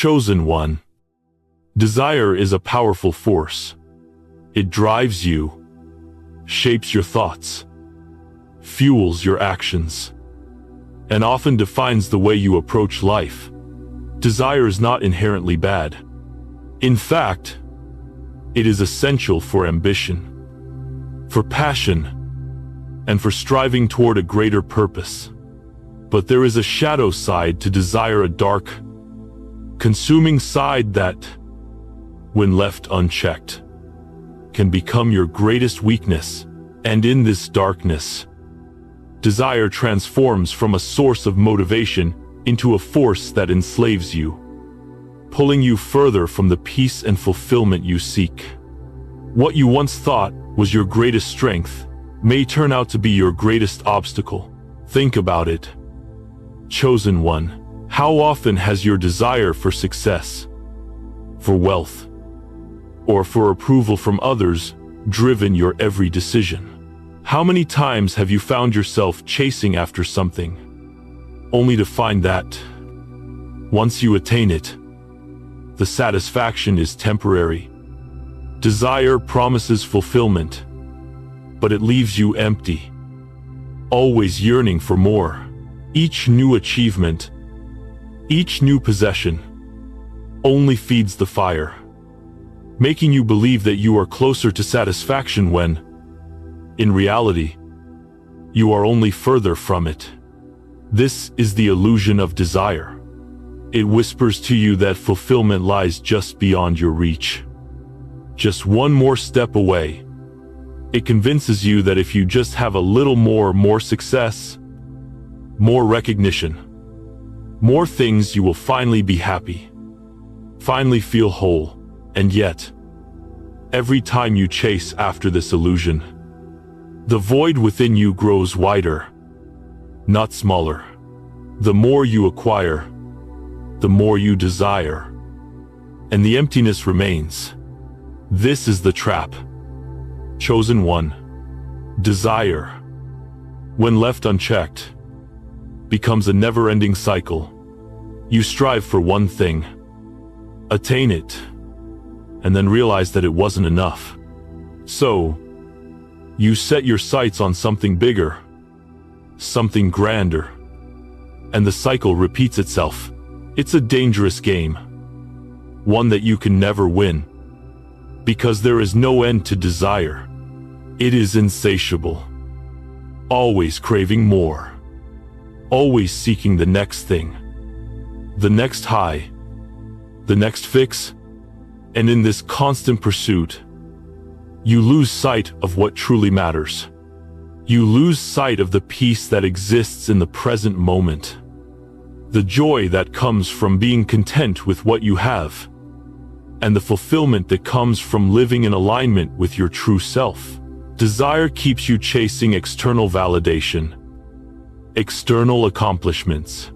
Chosen one. Desire is a powerful force. It drives you, shapes your thoughts, fuels your actions, and often defines the way you approach life. Desire is not inherently bad. In fact, it is essential for ambition, for passion, and for striving toward a greater purpose. But there is a shadow side to desire, a dark, consuming side that, when left unchecked, can become your greatest weakness. And in this darkness, desire transforms from a source of motivation into a force that enslaves you, pulling you further from the peace and fulfillment you seek. What you once thought was your greatest strength may turn out to be your greatest obstacle. Think about it. Chosen one. How often has your desire for success, for wealth, or for approval from others driven your every decision? How many times have you found yourself chasing after something, only to find that, once you attain it, the satisfaction is temporary? Desire promises fulfillment, but it leaves you empty, always yearning for more. Each new achievement, each new possession, only feeds the fire, making you believe that you are closer to satisfaction when, in reality, you are only further from it. This is the illusion of desire. It whispers to you that fulfillment lies just beyond your reach, just one more step away. It convinces you that if you just have a little more success, more recognition, more things, you will finally be happy, finally feel whole. And yet, every time you chase after this illusion, the void within you grows wider, not smaller. The more you acquire, the more you desire, and the emptiness remains. This is the trap. Chosen one. Desire, when left unchecked, becomes a never-ending cycle. You strive for one thing, attain it, and then realize that it wasn't enough. So, you set your sights on something bigger, something grander, and the cycle repeats itself. It's a dangerous game, one that you can never win, because there is no end to desire. It is insatiable, always craving more, always seeking the next thing, the next high, the next fix. And in this constant pursuit, you lose sight of what truly matters. You lose sight of the peace that exists in the present moment, the joy that comes from being content with what you have, and the fulfillment that comes from living in alignment with your true self. Desire keeps you chasing external validation, external accomplishments,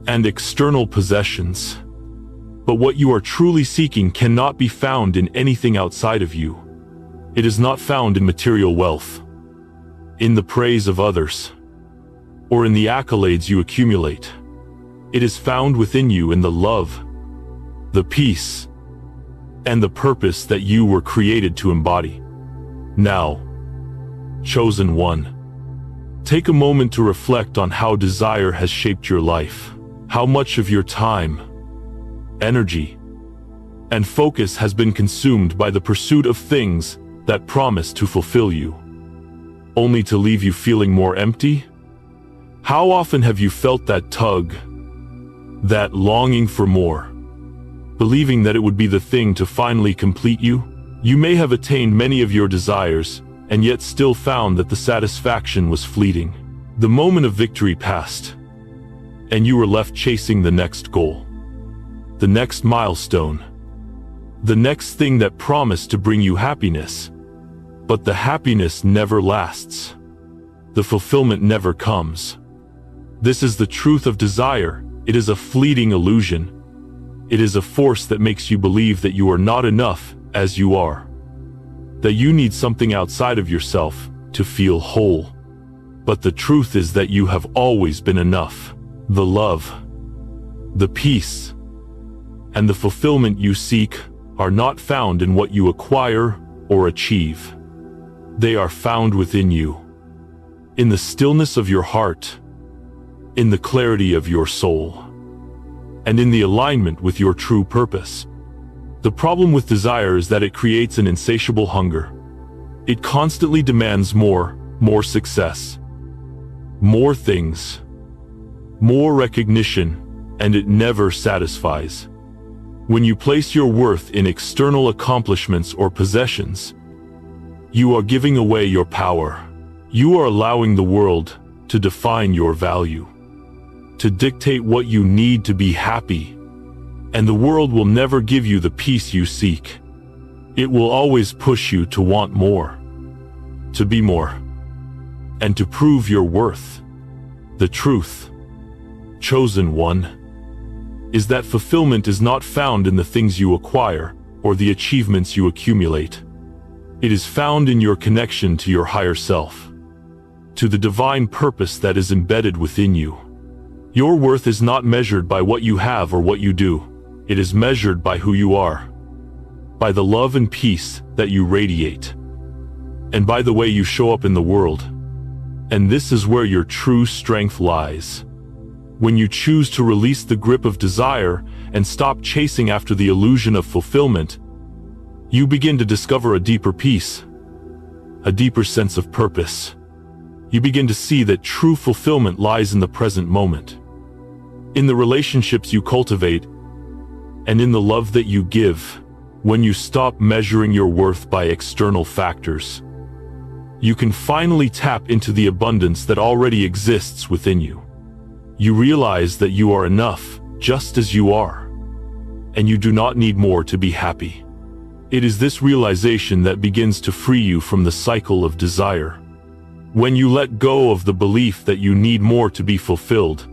and external possessions. But what you are truly seeking cannot be found in anything outside of you. It is not found in material wealth, in the praise of others, or in the accolades you accumulate. It is found within you in the love, the peace, and the purpose that you were created to embody. Now, chosen one, take a moment to reflect on how desire has shaped your life. How much of your time, energy, and focus has been consumed by the pursuit of things that promise to fulfill you, only to leave you feeling more empty? How often have you felt that tug, that longing for more, believing that it would be the thing to finally complete you? You may have attained many of your desires, and yet still found that the satisfaction was fleeting. The moment of victory passed, and you were left chasing the next goal, the next milestone, the next thing that promised to bring you happiness. But the happiness never lasts. The fulfillment never comes. This is the truth of desire. It is a fleeting illusion. It is a force that makes you believe that you are not enough as you are, that you need something outside of yourself to feel whole. But the truth is that you have always been enough. The love, the peace, And the fulfillment you seek are not found in what you acquire or achieve. They are found within you, in the stillness of your heart, in the clarity of your soul, and in the alignment with your true purpose. The problem with desire is that it creates an insatiable hunger. It constantly demands more success, more things, more recognition, and it never satisfies. When you place your worth in external accomplishments or possessions, you are giving away your power. You are allowing the world to define your value, to dictate what you need to be happy, and the world will never give you the peace you seek. It will always push you to want more, to be more, and to prove your worth. The truth, chosen one, is that fulfillment is not found in the things you acquire or the achievements you accumulate. It is found in your connection to your higher self, to the divine purpose that is embedded within you. Your worth is not measured by what you have or what you do. It is measured by who you are, by the love and peace that you radiate, and by the way you show up in the world. And this is where your true strength lies. When you choose to release the grip of desire and stop chasing after the illusion of fulfillment, you begin to discover a deeper peace, a deeper sense of purpose. You begin to see that true fulfillment lies in the present moment, in the relationships you cultivate, and in the love that you give. When you stop measuring your worth by external factors, you can finally tap into the abundance that already exists within you. You realize that you are enough just as you are, and you do not need more to be happy. It is this realization that begins to free you from the cycle of desire. When you let go of the belief that you need more to be fulfilled,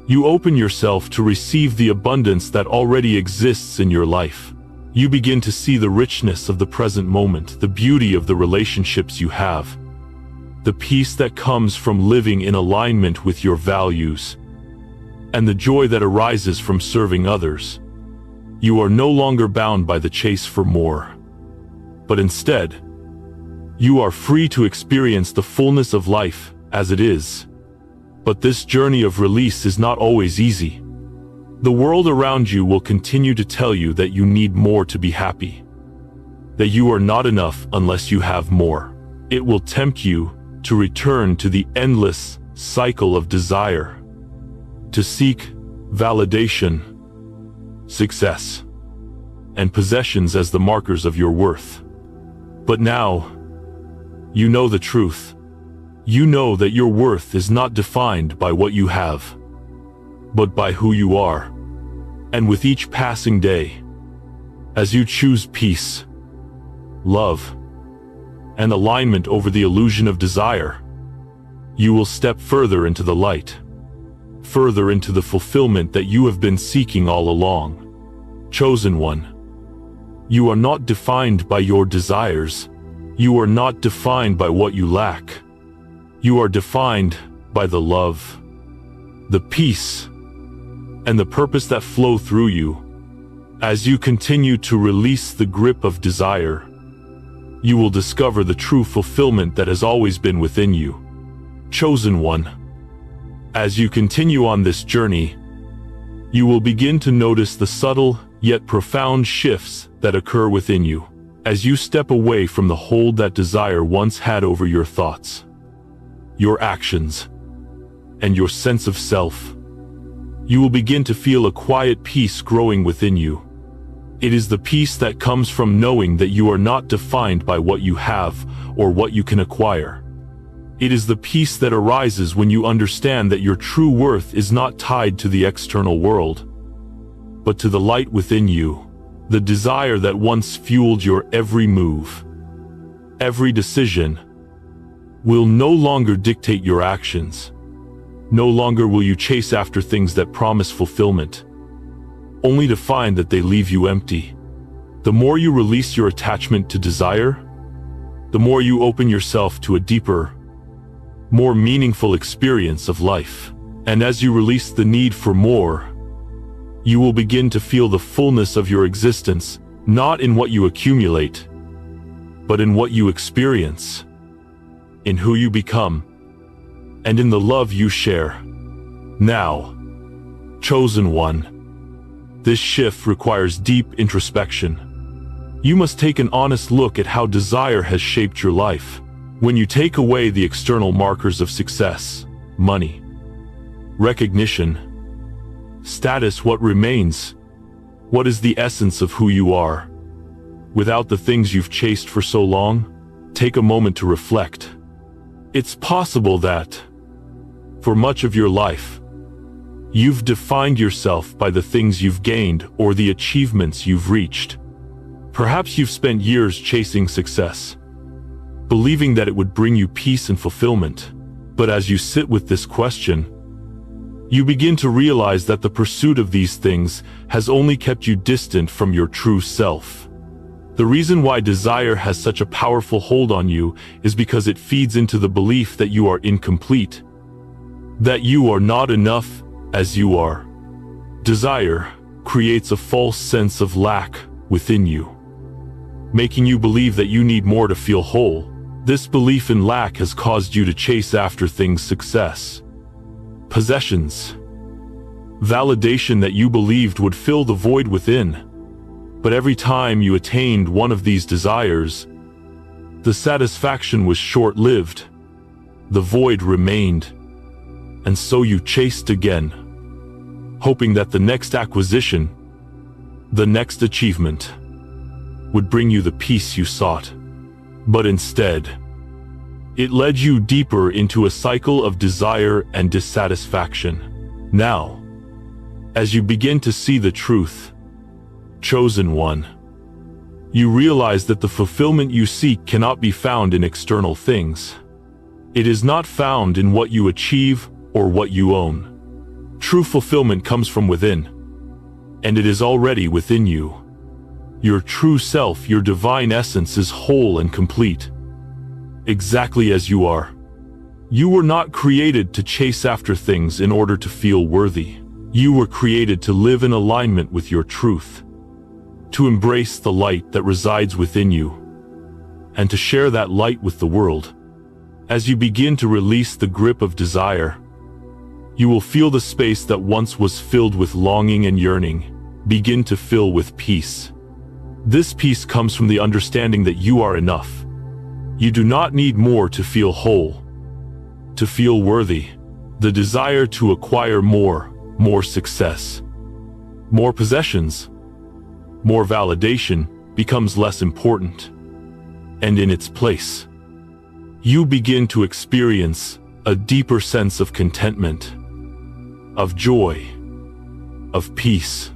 you open yourself to receive the abundance that already exists in your life. You begin to see the richness of the present moment, the beauty of the relationships you have, the peace that comes from living in alignment with your values, and the joy that arises from serving others. You are no longer bound by the chase for more, but instead, you are free to experience the fullness of life as it is. But this journey of release is not always easy. The world around you will continue to tell you that you need more to be happy, that you are not enough unless you have more. It will tempt you to return to the endless cycle of desire, to seek validation, success, and possessions as the markers of your worth. But now, you know the truth. You know that your worth is not defined by what you have, but by who you are. And with each passing day, as you choose peace, love, and alignment over the illusion of desire, you will step further into the light, further into the fulfillment that you have been seeking all along. Chosen one, you are not defined by your desires. You are not defined by what you lack. You are defined by the love, the peace, and the purpose that flow through you. As you continue to release the grip of desire, you will discover the true fulfillment that has always been within you. Chosen one, as you continue on this journey, you will begin to notice the subtle yet profound shifts that occur within you as you step away from the hold that desire once had over your thoughts, your actions, and your sense of self. You will begin to feel a quiet peace growing within you. It is the peace that comes from knowing that you are not defined by what you have or what you can acquire. It is the peace that arises when you understand that your true worth is not tied to the external world, but to the light within you, the desire that once fueled your every move. Every decision will no longer dictate your actions. No longer will you chase after things that promise fulfillment, only to find that they leave you empty. The more you release your attachment to desire, the more you open yourself to a deeper, more meaningful experience of life. And as you release the need for more, You will begin to feel the fullness of your existence, not in what you accumulate, but in what you experience, in who you become, and in the love you share. Now, chosen one, this shift requires deep introspection. You must take an honest look at how desire has shaped your life. When you take away the external markers of success, money, recognition, status, what remains? What is the essence of who you are? Without the things you've chased for so long, take a moment to reflect. It's possible that, for much of your life, you've defined yourself by the things you've gained or the achievements you've reached. Perhaps you've spent years chasing success, believing that it would bring you peace and fulfillment. But as you sit with this question, you begin to realize that the pursuit of these things has only kept you distant from your true self. The reason why desire has such a powerful hold on you is because it feeds into the belief that you are incomplete, that you are not enough as you are. Desire creates a false sense of lack within you, making you believe that you need more to feel whole. This belief in lack has caused you to chase after things: success, possessions, validation that you believed would fill the void within. But every time you attained one of these desires, the satisfaction was short-lived. The void remained, and so you chased again, hoping that the next acquisition, the next achievement, would bring you the peace you sought. But instead, it led you deeper into a cycle of desire and dissatisfaction. Now, as you begin to see the truth, chosen one, you realize that the fulfillment you seek cannot be found in external things. It is not found in what you achieve or what you own. True fulfillment comes from within, and it is already within you. Your true self, your divine essence, is whole and complete, exactly as you are. You were not created to chase after things in order to feel worthy. You were created to live in alignment with your truth, to embrace the light that resides within you, and to share that light with the world. As you begin to release the grip of desire, you will feel the space that once was filled with longing and yearning begin to fill with peace. This peace comes from the understanding that you are enough. You do not need more to feel whole, to feel worthy. The desire to acquire more success, more possessions, more validation becomes less important. And in its place, you begin to experience a deeper sense of contentment, of joy, of peace.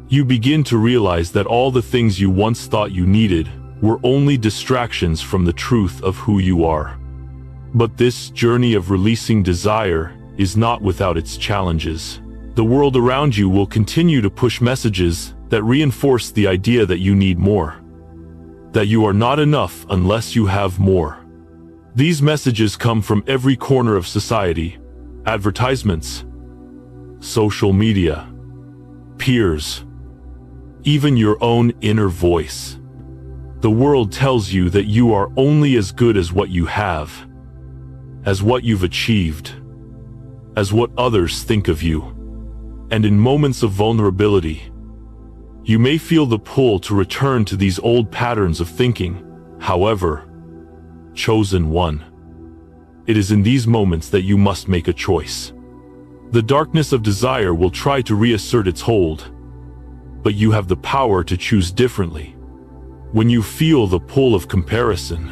You begin to realize that all the things you once thought you needed were only distractions from the truth of who you are. But this journey of releasing desire is not without its challenges. The world around you will continue to push messages that reinforce the idea that you need more, that you are not enough unless you have more. These messages come from every corner of society: advertisements, social media, peers, even your own inner voice. The world tells you that you are only as good as what you have, as what you've achieved, as what others think of you. And in moments of vulnerability, you may feel the pull to return to these old patterns of thinking. However, chosen one, it is in these moments that you must make a choice. The darkness of desire will try to reassert its hold, but you have the power to choose differently. When you feel the pull of comparison,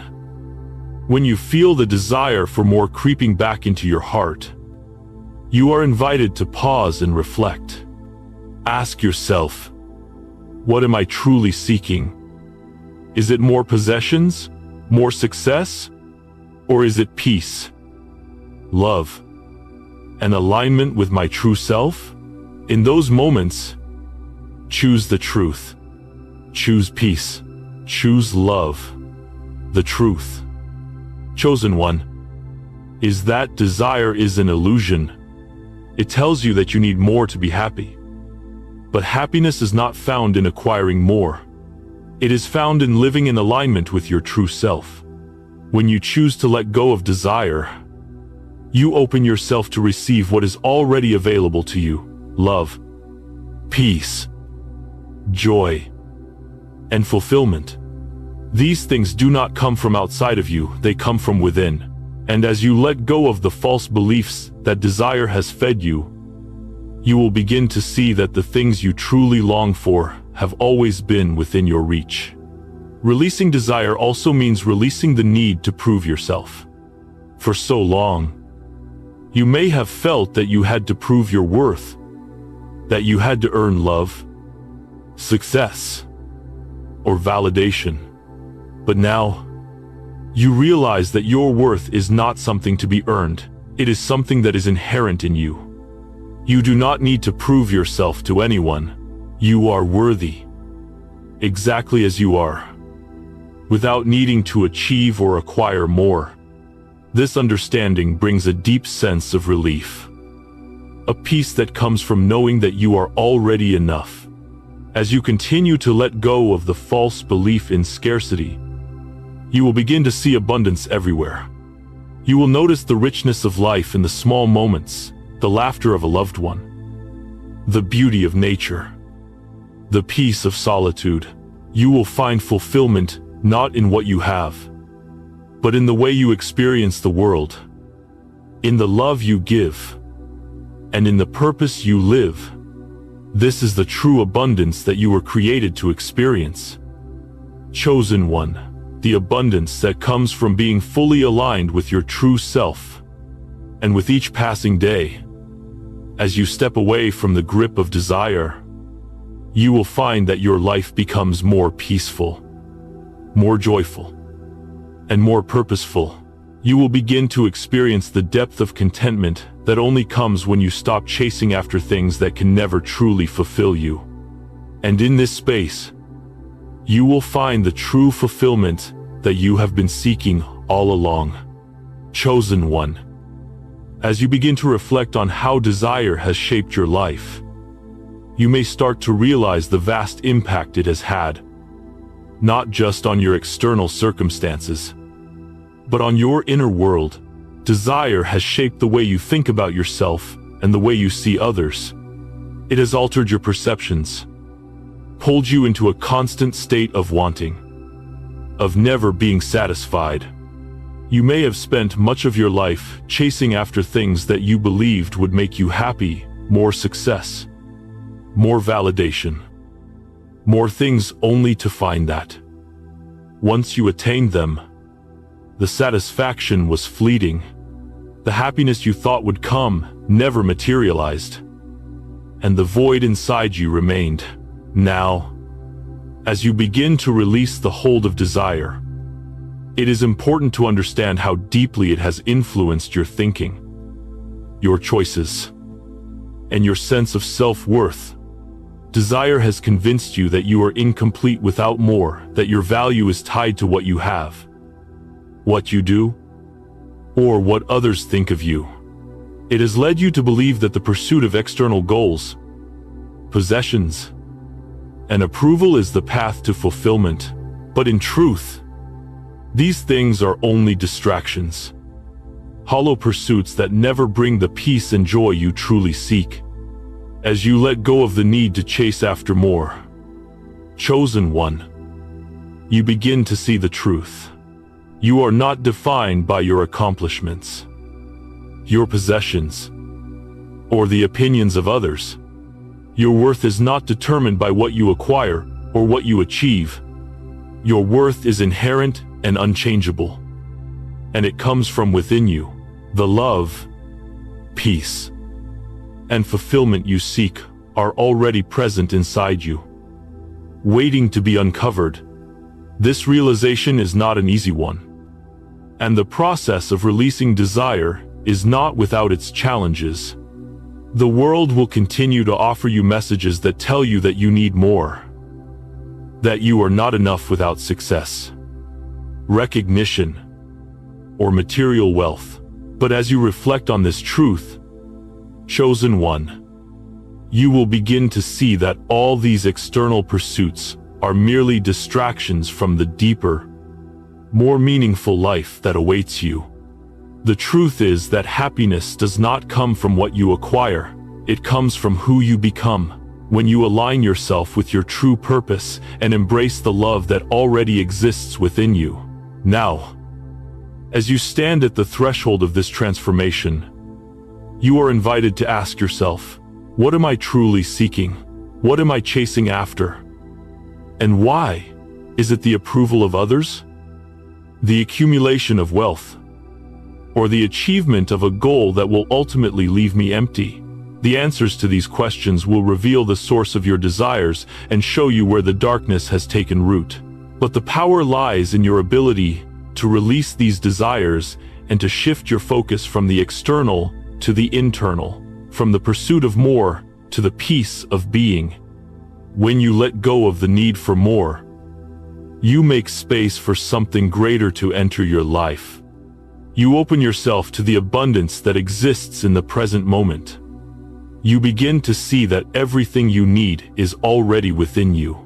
when you feel the desire for more creeping back into your heart, you are invited to pause and reflect. Ask yourself, what am I truly seeking? Is it more possessions, more success, or is it peace, love, and alignment with my true self? In those moments, choose the truth. Choose peace. Choose love. The truth, chosen one, is that desire is an illusion. It tells you that you need more to be happy, But happiness is not found in acquiring more. It is found in living in alignment with your true self. When you choose to let go of desire, you open yourself to receive what is already available to you: love, peace, joy, and fulfillment. These things do not come from outside of you, they come from within. And as you let go of the false beliefs that desire has fed you, you will begin to see that the things you truly long for have always been within your reach. Releasing desire also means releasing the need to prove yourself. For so long, you may have felt that you had to prove your worth, that you had to earn love, success, or validation. But now, you realize that your worth is not something to be earned. It is something that is inherent in you. You do not need to prove yourself to anyone. You are worthy, exactly as you are, without needing to achieve or acquire more. This understanding brings a deep sense of relief, a peace that comes from knowing that you are already enough. As you continue to let go of the false belief in scarcity, you will begin to see abundance everywhere. You will notice the richness of life in the small moments, the laughter of a loved one, the beauty of nature, the peace of solitude. You will find fulfillment not in what you have, but in the way you experience the world, in the love you give, and in the purpose you live. This is the true abundance that you were created to experience. Chosen one, the abundance that comes from being fully aligned with your true self. And with each passing day, as you step away from the grip of desire, you will find that your life becomes more peaceful, more joyful, and more purposeful. You will begin to experience the depth of contentment that only comes when you stop chasing after things that can never truly fulfill you. And in this space, you will find the true fulfillment that you have been seeking all along. Chosen one. As you begin to reflect on how desire has shaped your life, you may start to realize the vast impact it has had, not just on your external circumstances, but on your inner world. Desire has shaped the way you think about yourself and the way you see others. It has altered your perceptions, pulled you into a constant state of wanting, of never being satisfied. You may have spent much of your life chasing after things that you believed would make you happy: more success, more validation, more things, only to find that once you attained them, the satisfaction was fleeting. The happiness you thought would come never materialized, and the void inside you remained. Now, as you begin to release the hold of desire, it is important to understand how deeply it has influenced your thinking, your choices, and your sense of self-worth. Desire has convinced you that you are incomplete without more, that your value is tied to what you have, what you do, or what others think of you. It has led you to believe that the pursuit of external goals, possessions, and approval is the path to fulfillment. But in truth, these things are only distractions, hollow pursuits that never bring the peace and joy you truly seek. As you let go of the need to chase after more, chosen one, you begin to see the truth. You are not defined by your accomplishments, your possessions, or the opinions of others. Your worth is not determined by what you acquire or what you achieve. Your worth is inherent and unchangeable, and it comes from within you. The love, peace, and fulfillment you seek are already present inside you, waiting to be uncovered. This realization is not an easy one, and the process of releasing desire is not without its challenges. The world will continue to offer you messages that tell you that you need more, that you are not enough without success, recognition, or material wealth. But as you reflect on this truth, chosen one, you will begin to see that all these external pursuits are merely distractions from the deeper, more meaningful life that awaits you. The truth is that happiness does not come from what you acquire, it comes from who you become. When you align yourself with your true purpose and embrace the love that already exists within you. Now, as you stand at the threshold of this transformation, you are invited to ask yourself, what am I truly seeking? What am I chasing after? And why? Is it the approval of others? The accumulation of wealth? Or the achievement of a goal that will ultimately leave me empty? The answers to these questions will reveal the source of your desires and show you where the darkness has taken root. But the power lies in your ability to release these desires and to shift your focus from the external to the internal, from the pursuit of more to the peace of being. When you let go of the need for more, you make space for something greater to enter your life. You open yourself to the abundance that exists in the present moment. You begin to see that everything you need is already within you,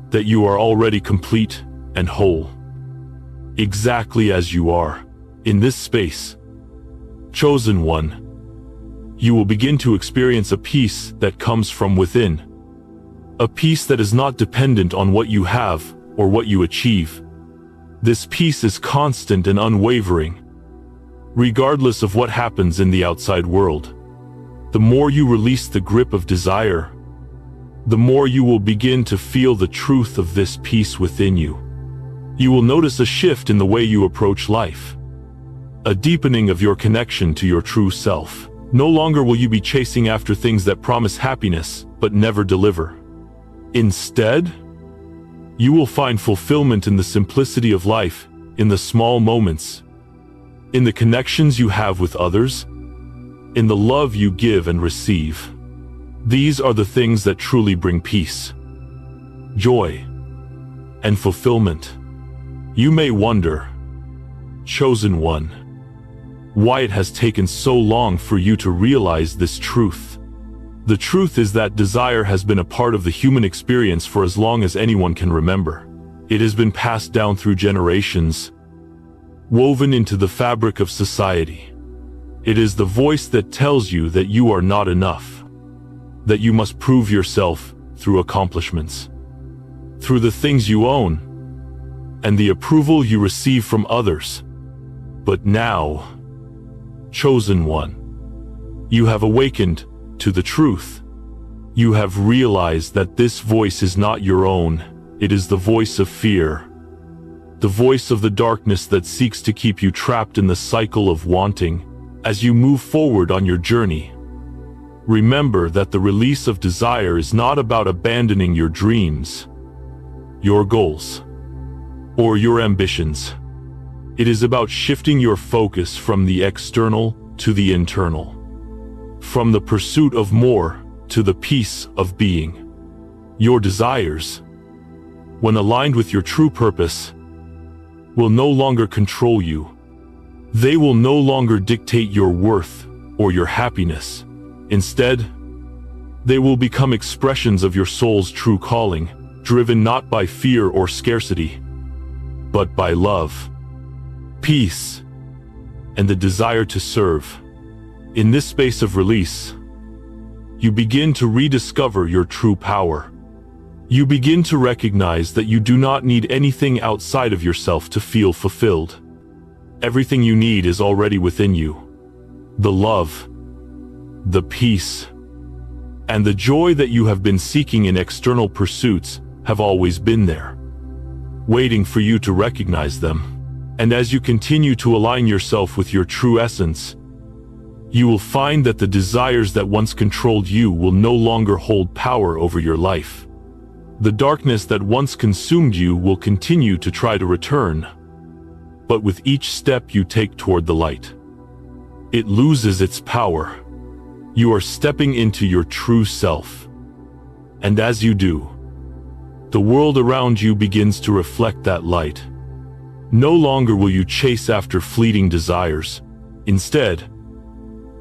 that you are already complete and whole, exactly as you are. In this space, chosen one, you will begin to experience a peace that comes from within, a peace that is not dependent on what you have or what you achieve. This peace is constant and unwavering, regardless of what happens in the outside world. The more you release the grip of desire, the more you will begin to feel the truth of this peace within you. You will notice a shift in the way you approach life, a deepening of your connection to your true self. No longer will you be chasing after things that promise happiness but never deliver. Instead, you will find fulfillment in the simplicity of life, in the small moments, in the connections you have with others, in the love you give and receive. These are the things that truly bring peace, joy, and fulfillment. You may wonder, chosen one, why it has taken so long for you to realize this truth. The truth is that desire has been a part of the human experience for as long as anyone can remember. It has been passed down through generations, woven into the fabric of society. It is the voice that tells you that you are not enough, that you must prove yourself through accomplishments, through the things you own, and the approval you receive from others. But now, chosen one, you have awakened to the truth. You have realized that this voice is not your own. It is the voice of fear, the voice of the darkness that seeks to keep you trapped in the cycle of wanting. As you move forward on your journey, remember that the release of desire is not about abandoning your dreams, your goals, or your ambitions. It is about shifting your focus from the external to the internal, from the pursuit of more to the peace of being. Your desires, when aligned with your true purpose, will no longer control you. They will no longer dictate your worth or your happiness. Instead, they will become expressions of your soul's true calling, driven not by fear or scarcity, but by love, peace, and the desire to serve. In this space of release, you begin to rediscover your true power. You begin to recognize that you do not need anything outside of yourself to feel fulfilled. Everything you need is already within you. The love, the peace, and the joy that you have been seeking in external pursuits have always been there, waiting for you to recognize them. And as you continue to align yourself with your true essence, you will find that the desires that once controlled you will no longer hold power over your life. The darkness that once consumed you will continue to try to return, but with each step you take toward the light, it loses its power. You are stepping into your true self. And as you do, the world around you begins to reflect that light. No longer will you chase after fleeting desires. Instead,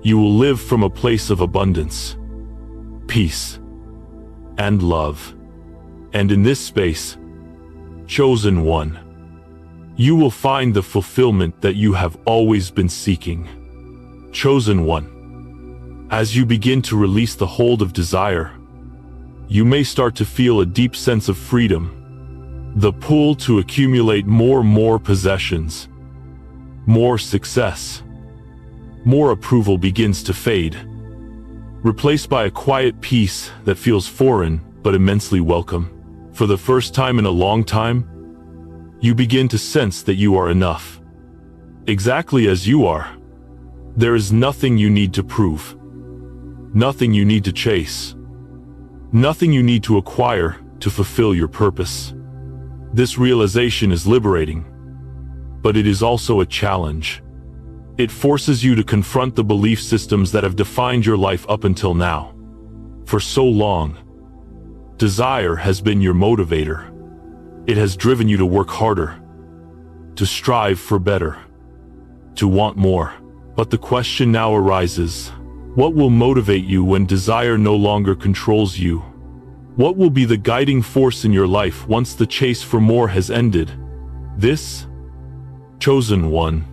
you will live from a place of abundance, peace, and love. And in this space, chosen one, you will find the fulfillment that you have always been seeking. Chosen one, as you begin to release the hold of desire, you may start to feel a deep sense of freedom, the pull to accumulate more possessions, more success. More approval begins to fade, replaced by a quiet peace that feels foreign but immensely welcome. For the first time in a long time, you begin to sense that you are enough, exactly as you are. There is nothing you need to prove, nothing you need to chase, nothing you need to acquire to fulfill your purpose. This realization is liberating, but it is also a challenge. It forces you to confront the belief systems that have defined your life up until now. For so long, desire has been your motivator. It has driven you to work harder, to strive for better, to want more. But the question now arises, what will motivate you when desire no longer controls you? What will be the guiding force in your life once the chase for more has ended? This, chosen one,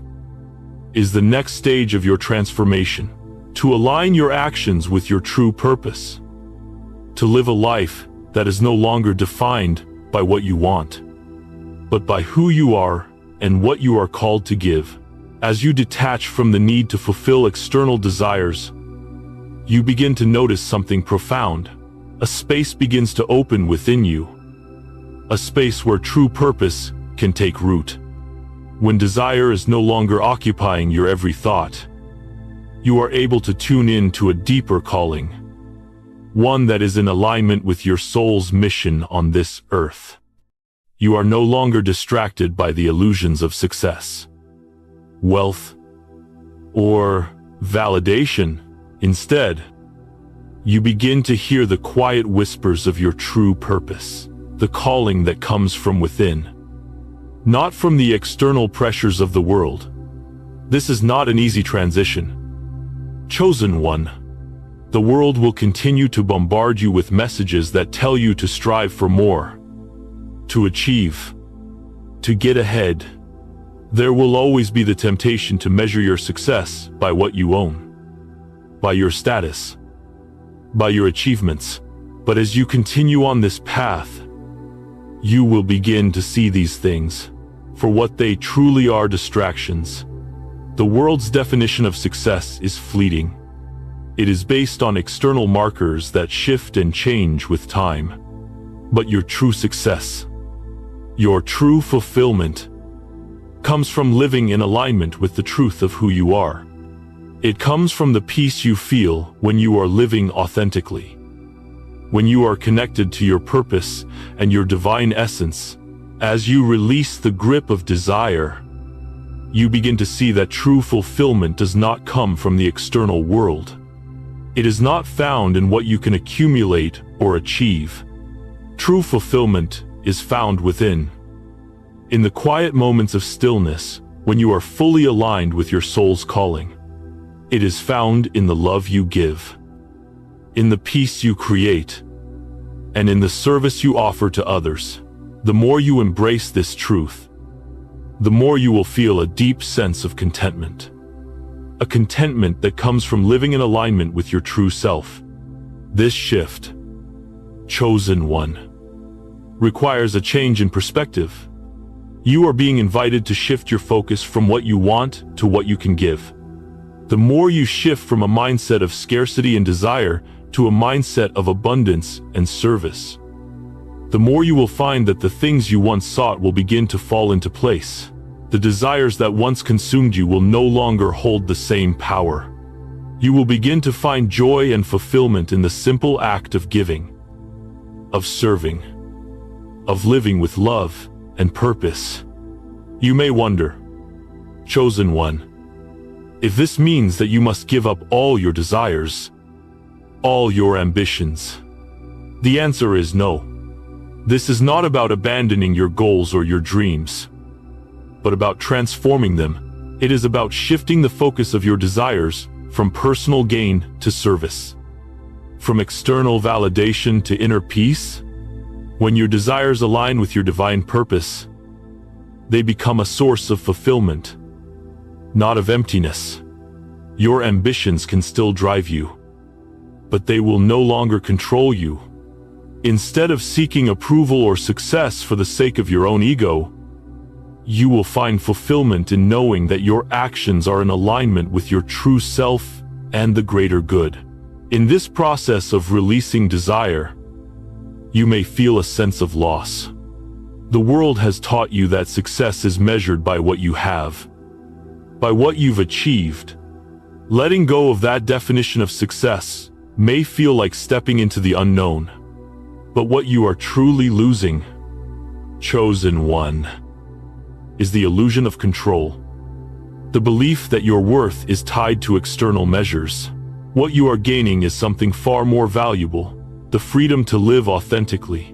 is the next stage of your transformation, to align your actions with your true purpose, to live a life that is no longer defined by what you want, but by who you are and what you are called to give. As you detach from the need to fulfill external desires, you begin to notice something profound. A space begins to open within you, a space where true purpose can take root. When desire is no longer occupying your every thought, you are able to tune in to a deeper calling, one that is in alignment with your soul's mission on this earth. You are no longer distracted by the illusions of success, wealth, or validation. Instead, you begin to hear the quiet whispers of your true purpose, the calling that comes from within, not from the external pressures of the world. This is not an easy transition. Chosen one, the world will continue to bombard you with messages that tell you to strive for more, to achieve, to get ahead. There will always be the temptation to measure your success by what you own, by your status, by your achievements. But as you continue on this path, you will begin to see these things for what they truly are: distractions. The world's definition of success is fleeting. It is based on external markers that shift and change with time. But your true success, your true fulfillment, comes from living in alignment with the truth of who you are. It comes from the peace you feel when you are living authentically, when you are connected to your purpose and your divine essence. As you release the grip of desire, you begin to see that true fulfillment does not come from the external world. It is not found in what you can accumulate or achieve. True fulfillment is found within, in the quiet moments of stillness, when you are fully aligned with your soul's calling. It is found in the love you give, in the peace you create, and in the service you offer to others. The more you embrace this truth, the more you will feel a deep sense of contentment. A contentment that comes from living in alignment with your true self. This shift, chosen one, requires a change in perspective. You are being invited to shift your focus from what you want to what you can give. The more you shift from a mindset of scarcity and desire to a mindset of abundance and service, the more you will find that the things you once sought will begin to fall into place. The desires that once consumed you will no longer hold the same power. You will begin to find joy and fulfillment in the simple act of giving, of serving, of living with love and purpose. You may wonder, chosen one, if this means that you must give up all your desires, all your ambitions. The answer is no. This is not about abandoning your goals or your dreams, but about transforming them. It is about shifting the focus of your desires from personal gain to service, from external validation to inner peace. When your desires align with your divine purpose, they become a source of fulfillment, not of emptiness. Your ambitions can still drive you, but they will no longer control you. Instead of seeking approval or success for the sake of your own ego, you will find fulfillment in knowing that your actions are in alignment with your true self and the greater good. In this process of releasing desire, you may feel a sense of loss. The world has taught you that success is measured by what you have, by what you've achieved. Letting go of that definition of success may feel like stepping into the unknown, but what you are truly losing, chosen one, is the illusion of control. The belief that your worth is tied to external measures. What you are gaining is something far more valuable: the freedom to live authentically,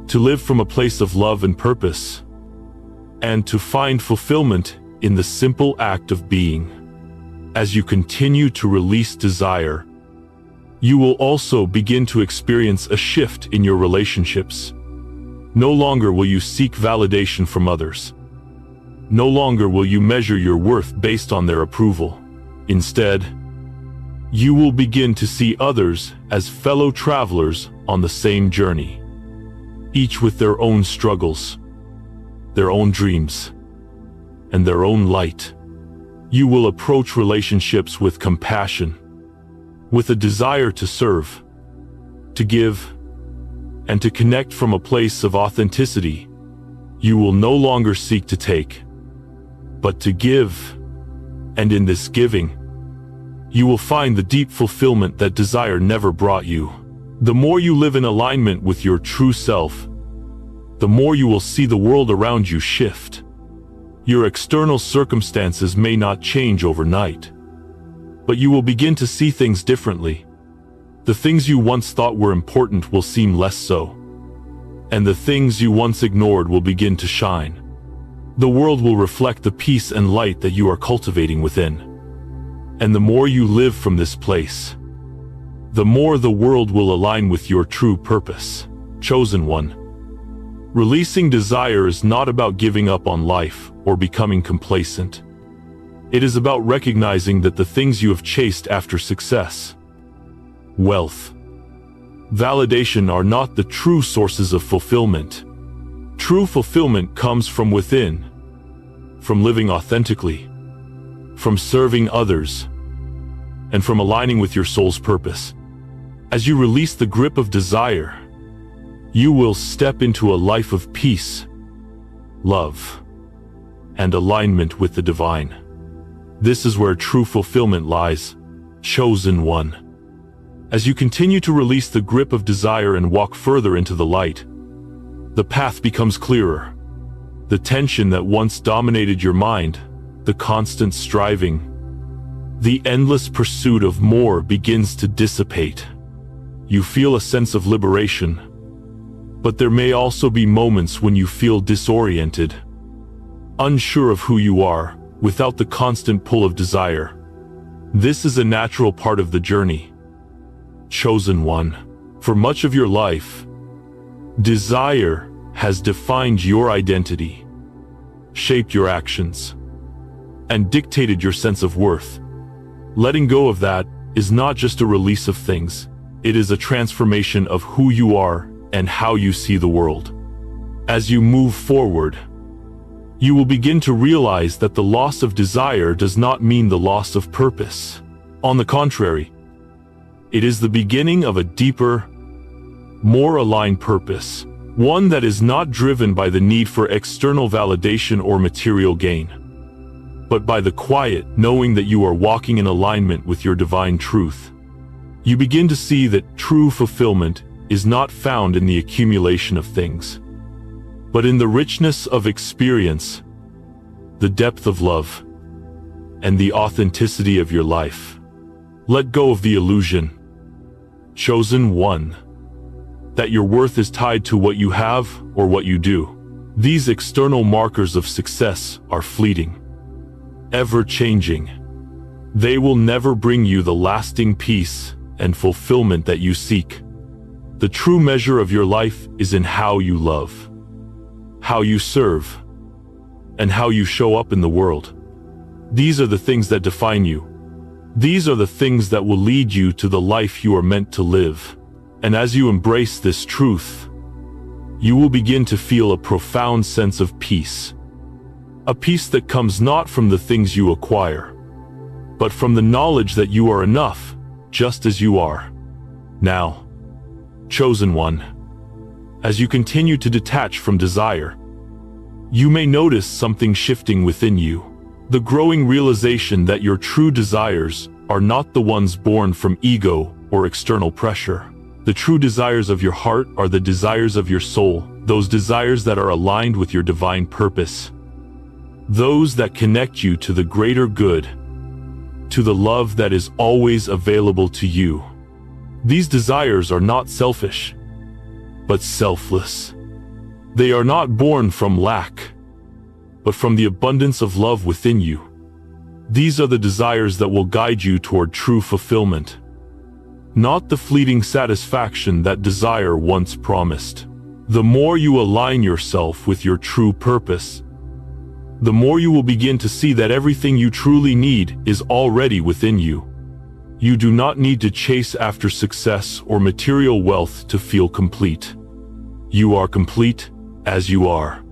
to live from a place of love and purpose, and to find fulfillment in the simple act of being. As you continue to release desire, you will also begin to experience a shift in your relationships. No longer will you seek validation from others. No longer will you measure your worth based on their approval. Instead, you will begin to see others as fellow travelers on the same journey, each with their own struggles, their own dreams, and their own light. You will approach relationships with compassion, with a desire to serve, to give, and to connect from a place of authenticity. You will no longer seek to take, but to give, and in this giving, you will find the deep fulfillment that desire never brought you. The more you live in alignment with your true self, the more you will see the world around you shift. Your external circumstances may not change overnight, but you will begin to see things differently. The things you once thought were important will seem less so, and the things you once ignored will begin to shine. The world will reflect the peace and light that you are cultivating within. And the more you live from this place, the more the world will align with your true purpose. Chosen one. Releasing desire is not about giving up on life or becoming complacent. It is about recognizing that the things you have chased after success, wealth, validation are not the true sources of fulfillment. True fulfillment comes from within, from living authentically, from serving others, and from aligning with your soul's purpose. As you release the grip of desire, you will step into a life of peace, love, and alignment with the divine. This is where true fulfillment lies, chosen one. As you continue to release the grip of desire and walk further into the light, the path becomes clearer. The tension that once dominated your mind, the constant striving, the endless pursuit of more begins to dissipate. You feel a sense of liberation, but there may also be moments when you feel disoriented, unsure of who you are, without the constant pull of desire. This is a natural part of the journey. Chosen one. For much of your life, desire has defined your identity, shaped your actions, and dictated your sense of worth. Letting go of that is not just a release of things, it is a transformation of who you are and how you see the world. As you move forward, you will begin to realize that the loss of desire does not mean the loss of purpose. On the contrary, it is the beginning of a deeper, more aligned purpose, one that is not driven by the need for external validation or material gain, but by the quiet knowing that you are walking in alignment with your divine truth. You begin to see that true fulfillment is not found in the accumulation of things, but in the richness of experience, the depth of love, and the authenticity of your life. Let go of the illusion, chosen one, that your worth is tied to what you have or what you do. These external markers of success are fleeting, ever-changing. They will never bring you the lasting peace and fulfillment that you seek. The true measure of your life is in how you love, how you serve, and how you show up in the world. These are the things that define you. These are the things that will lead you to the life you are meant to live. And as you embrace this truth, you will begin to feel a profound sense of peace. A peace that comes not from the things you acquire, but from the knowledge that you are enough, just as you are. Now, chosen one, as you continue to detach from desire, you may notice something shifting within you. The growing realization that your true desires are not the ones born from ego or external pressure. The true desires of your heart are the desires of your soul, those desires that are aligned with your divine purpose, those that connect you to the greater good, to the love that is always available to you. These desires are not selfish, but selfless. They are not born from lack, but from the abundance of love within you. These are the desires that will guide you toward true fulfillment, not the fleeting satisfaction that desire once promised. The more you align yourself with your true purpose, the more you will begin to see that everything you truly need is already within you. You do not need to chase after success or material wealth to feel complete. You are complete as you are.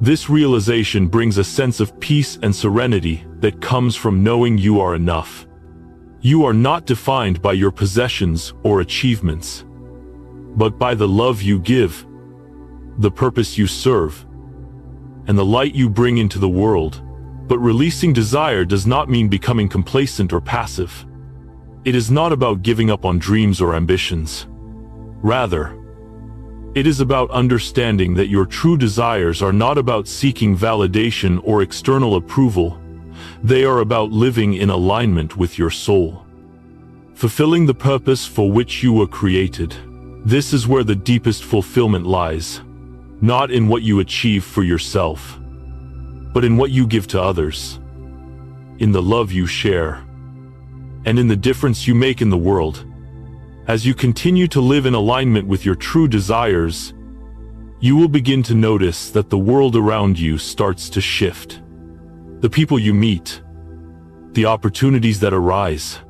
This realization brings a sense of peace and serenity that comes from knowing you are enough. You are not defined by your possessions or achievements, but by the love you give, the purpose you serve, and the light you bring into the world. But releasing desire does not mean becoming complacent or passive. It is not about giving up on dreams or ambitions. Rather, it is about understanding that your true desires are not about seeking validation or external approval. They are about living in alignment with your soul, fulfilling the purpose for which you were created. This is where the deepest fulfillment lies, not in what you achieve for yourself, but in what you give to others, in the love you share, and in the difference you make in the world. As you continue to live in alignment with your true desires, you will begin to notice that the world around you starts to shift. The people you meet, the opportunities that arise,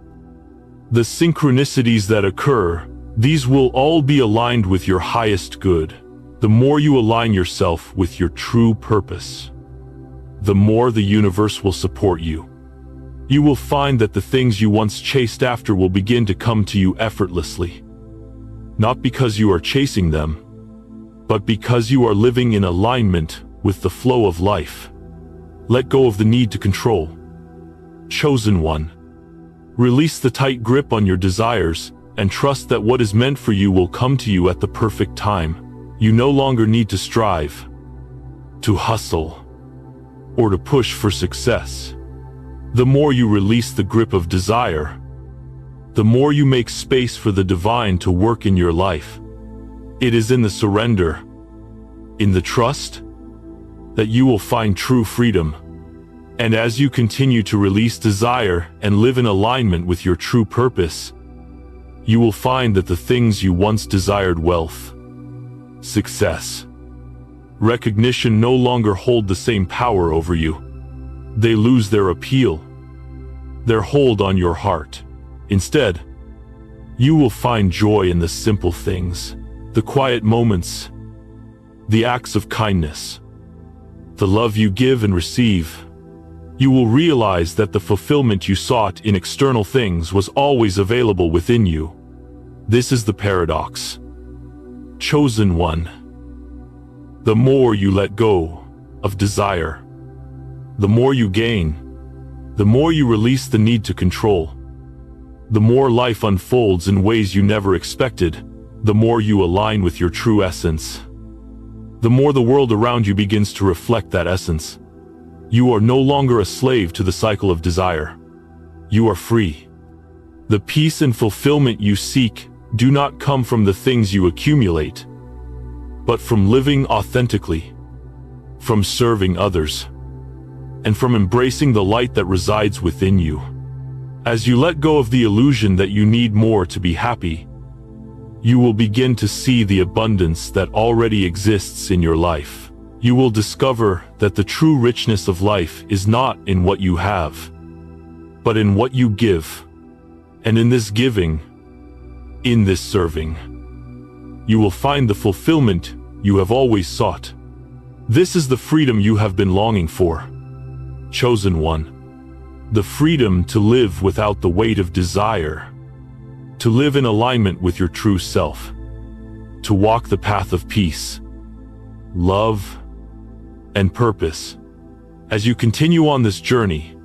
the synchronicities that occur, these will all be aligned with your highest good. The more you align yourself with your true purpose, the more the universe will support you. You will find that the things you once chased after will begin to come to you effortlessly. Not because you are chasing them, but because you are living in alignment with the flow of life. Let go of the need to control. Chosen one, release the tight grip on your desires and trust that what is meant for you will come to you at the perfect time. You no longer need to strive, to hustle, or to push for success. The more you release the grip of desire, the more you make space for the divine to work in your life. It is in the surrender, in the trust, that you will find true freedom. And as you continue to release desire and live in alignment with your true purpose, you will find that the things you once desired, wealth, success, recognition, no longer hold the same power over you. They lose their appeal, their hold on your heart. Instead, you will find joy in the simple things, the quiet moments, the acts of kindness, the love you give and receive. You will realize that the fulfillment you sought in external things was always available within you. This is the paradox. Chosen one, the more you let go of desire, the more you gain. The more you release the need to control, the more life unfolds in ways you never expected. The more you align with your true essence, the more the world around you begins to reflect that essence. You are no longer a slave to the cycle of desire. You are free. The peace and fulfillment you seek do not come from the things you accumulate, but from living authentically, from serving others, and from embracing the light that resides within you. As you let go of the illusion that you need more to be happy, you will begin to see the abundance that already exists in your life. You will discover that the true richness of life is not in what you have, but in what you give. And in this giving, in this serving, you will find the fulfillment you have always sought. This is the freedom you have been longing for. Chosen one. The freedom to live without the weight of desire, to live in alignment with your true self, to walk the path of peace, love, and purpose. As you continue on this journey,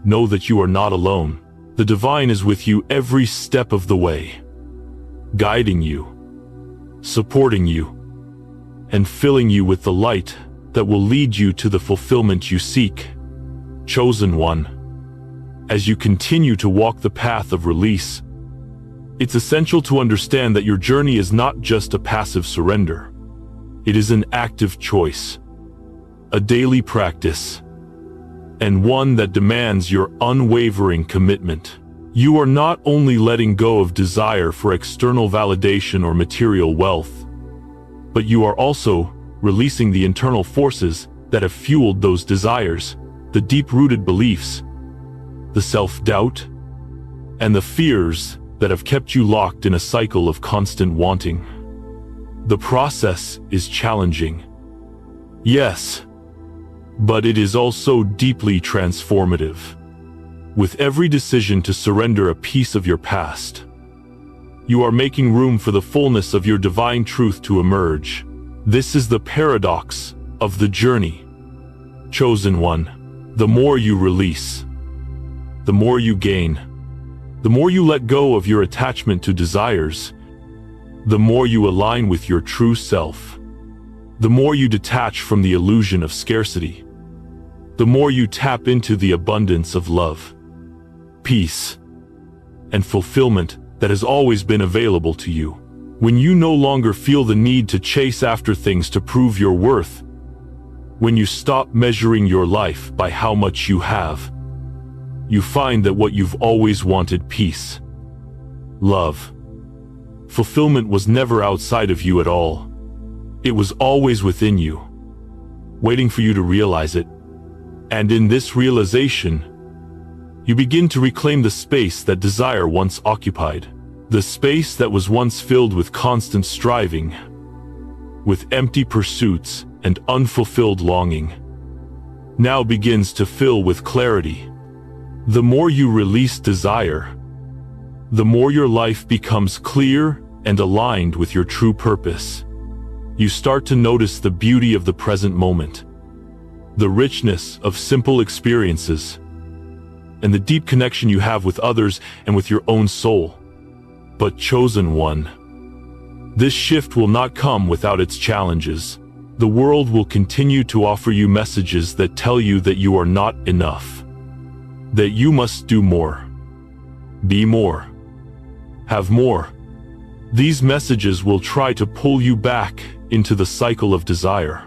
know that you are not alone. The divine is with you every step of the way, guiding you, supporting you, and filling you with the light that will lead you to the fulfillment you seek. Chosen one. As you continue to walk the path of release, it's essential to understand that your journey is not just a passive surrender. It is an active choice, a daily practice, and one that demands your unwavering commitment. You are not only letting go of desire for external validation or material wealth, but you are also releasing the internal forces that have fueled those desires, the deep-rooted beliefs, the self-doubt, and the fears that have kept you locked in a cycle of constant wanting. The process is challenging, yes, but it is also deeply transformative. With every decision to surrender a piece of your past, you are making room for the fullness of your divine truth to emerge. This is the paradox of the journey. Chosen one. The more you release, the more you gain. The more you let go of your attachment to desires, the more you align with your true self. The more you detach from the illusion of scarcity, the more you tap into the abundance of love, peace, and fulfillment that has always been available to you. When you no longer feel the need to chase after things to prove your worth, when you stop measuring your life by how much you have, you find that what you've always wanted, peace, love, fulfillment, was never outside of you at all. It was always within you, waiting for you to realize it. And in this realization, you begin to reclaim the space that desire once occupied. The space that was once filled with constant striving, with empty pursuits and unfulfilled longing, now begins to fill with clarity. The more you release desire, the more your life becomes clear and aligned with your true purpose. You start to notice the beauty of the present moment, the richness of simple experiences, and the deep connection you have with others and with your own soul. But chosen one, this shift will not come without its challenges. The world will continue to offer you messages that tell you that you are not enough, that you must do more, be more, have more. These messages will try to pull you back into the cycle of desire,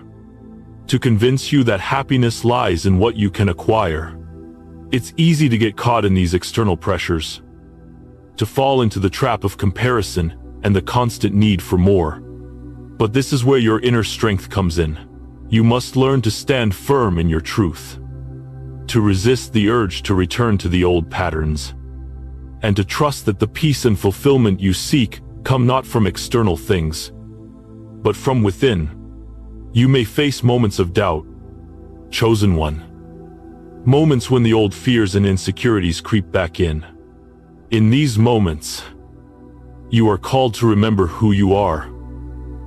to convince you that happiness lies in what you can acquire. It's easy to get caught in these external pressures, to fall into the trap of comparison and the constant need for more. But this is where your inner strength comes in. You must learn to stand firm in your truth, to resist the urge to return to the old patterns, and to trust that the peace and fulfillment you seek come not from external things, but from within. You may face moments of doubt, chosen one, moments when the old fears and insecurities creep back in. In these moments, you are called to remember who you are.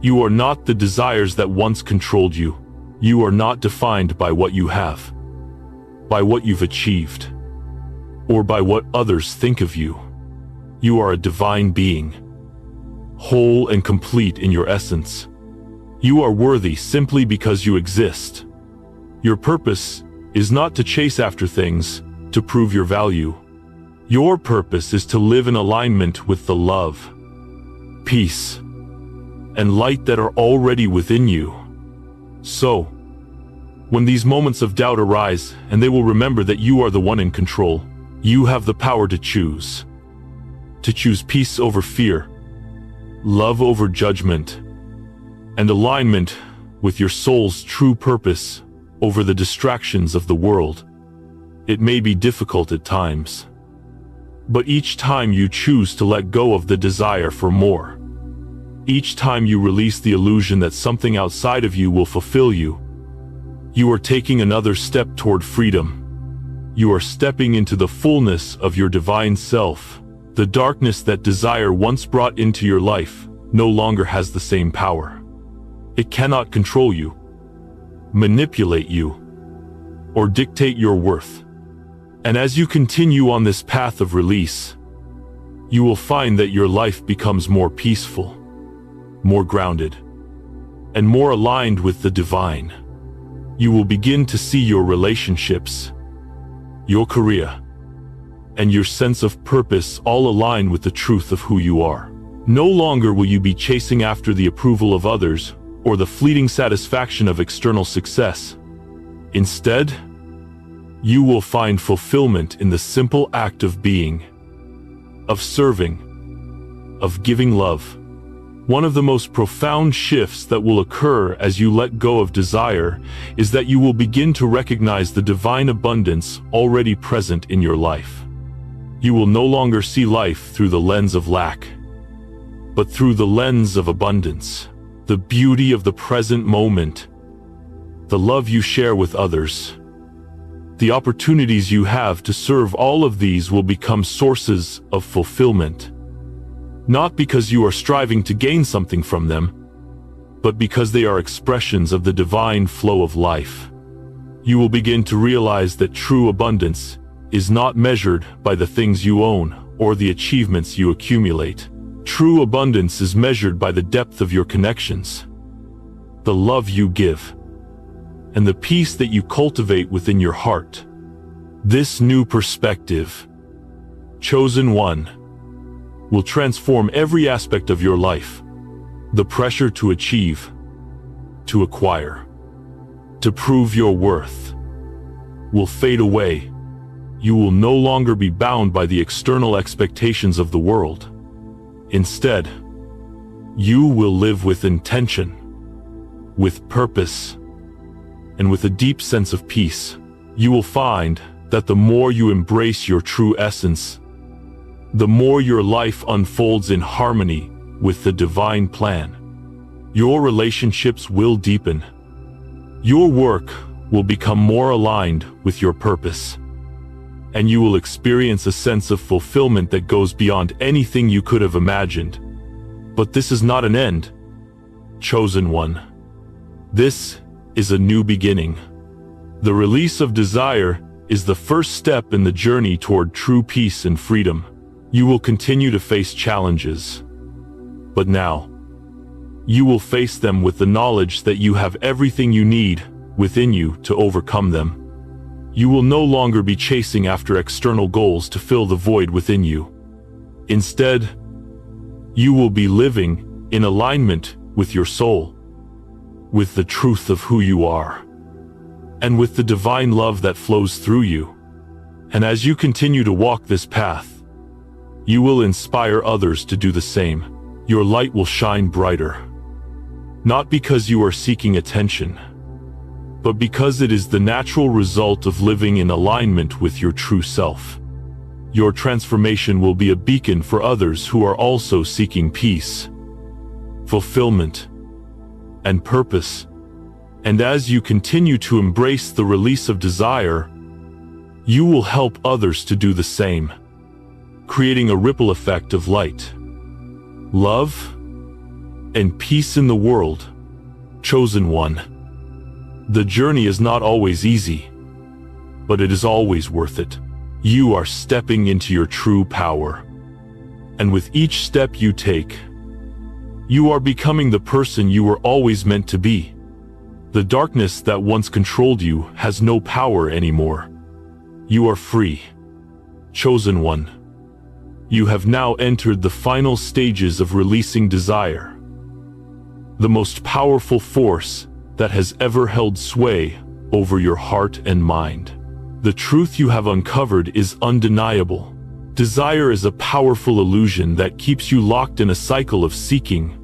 You are not the desires that once controlled you. You are not defined by what you have, by what you've achieved, or by what others think of you. You are a divine being, whole and complete in your essence. You are worthy simply because you exist. Your purpose is not to chase after things to prove your value. Your purpose is to live in alignment with the love, peace, and light that are already within you. So, when these moments of doubt arise, and they will remember that you are the one in control, You have the power to choose. To choose peace over fear, love over judgment, and alignment with your soul's true purpose over the distractions of the world. It may be difficult at times, but each time you choose to let go of the desire for more, each time you release the illusion that something outside of you will fulfill you, you are taking another step toward freedom. You are stepping into the fullness of your divine self. The darkness that desire once brought into your life no longer has the same power. It cannot control you, manipulate you, or dictate your worth. And as you continue on this path of release, you will find that your life becomes more peaceful, more grounded, and more aligned with the divine. You will begin to see your relationships, your career, and your sense of purpose all align with the truth of who you are. No longer will you be chasing after the approval of others or the fleeting satisfaction of external success. Instead, you will find fulfillment in the simple act of being, of serving, of giving love. One of the most profound shifts that will occur as you let go of desire is that you will begin to recognize the divine abundance already present in your life. You will no longer see life through the lens of lack, but through the lens of abundance. The beauty of the present moment, the love you share with others, the opportunities you have to serve, all of these will become sources of fulfillment. Not because you are striving to gain something from them, but because they are expressions of the divine flow of life. You will begin to realize that true abundance is not measured by the things you own or the achievements you accumulate. True abundance is measured by the depth of your connections, the love you give, and the peace that you cultivate within your heart. This new perspective, chosen one, will transform every aspect of your life. The pressure to achieve, to acquire, to prove your worth will fade away. You will no longer be bound by the external expectations of the world. Instead, you will live with intention, with purpose, and with a deep sense of peace. You will find that the more you embrace your true essence, the more your life unfolds in harmony with the divine plan. Your relationships will deepen. Your work will become more aligned with your purpose, and you will experience a sense of fulfillment that goes beyond anything you could have imagined. But this is not an end, chosen one. This is a new beginning. The release of desire is the first step in the journey toward true peace and freedom. You will continue to face challenges, but now, you will face them with the knowledge that you have everything you need within you to overcome them. You will no longer be chasing after external goals to fill the void within you. Instead, you will be living in alignment with your soul, with the truth of who you are, and with the divine love that flows through you. And as you continue to walk this path, you will inspire others to do the same. Your light will shine brighter, not because you are seeking attention, but because it is the natural result of living in alignment with your true self. Your transformation will be a beacon for others who are also seeking peace, fulfillment, and purpose. And as you continue to embrace the release of desire, you will help others to do the same, creating a ripple effect of light, love, and peace in the world. Chosen one. The journey is not always easy, but it is always worth it. You are stepping into your true power, and with each step you take, you are becoming the person you were always meant to be. The darkness that once controlled you has no power anymore. You are free, chosen one. You have now entered the final stages of releasing desire, the most powerful force that has ever held sway over your heart and mind. The truth you have uncovered is undeniable. Desire is a powerful illusion that keeps you locked in a cycle of seeking,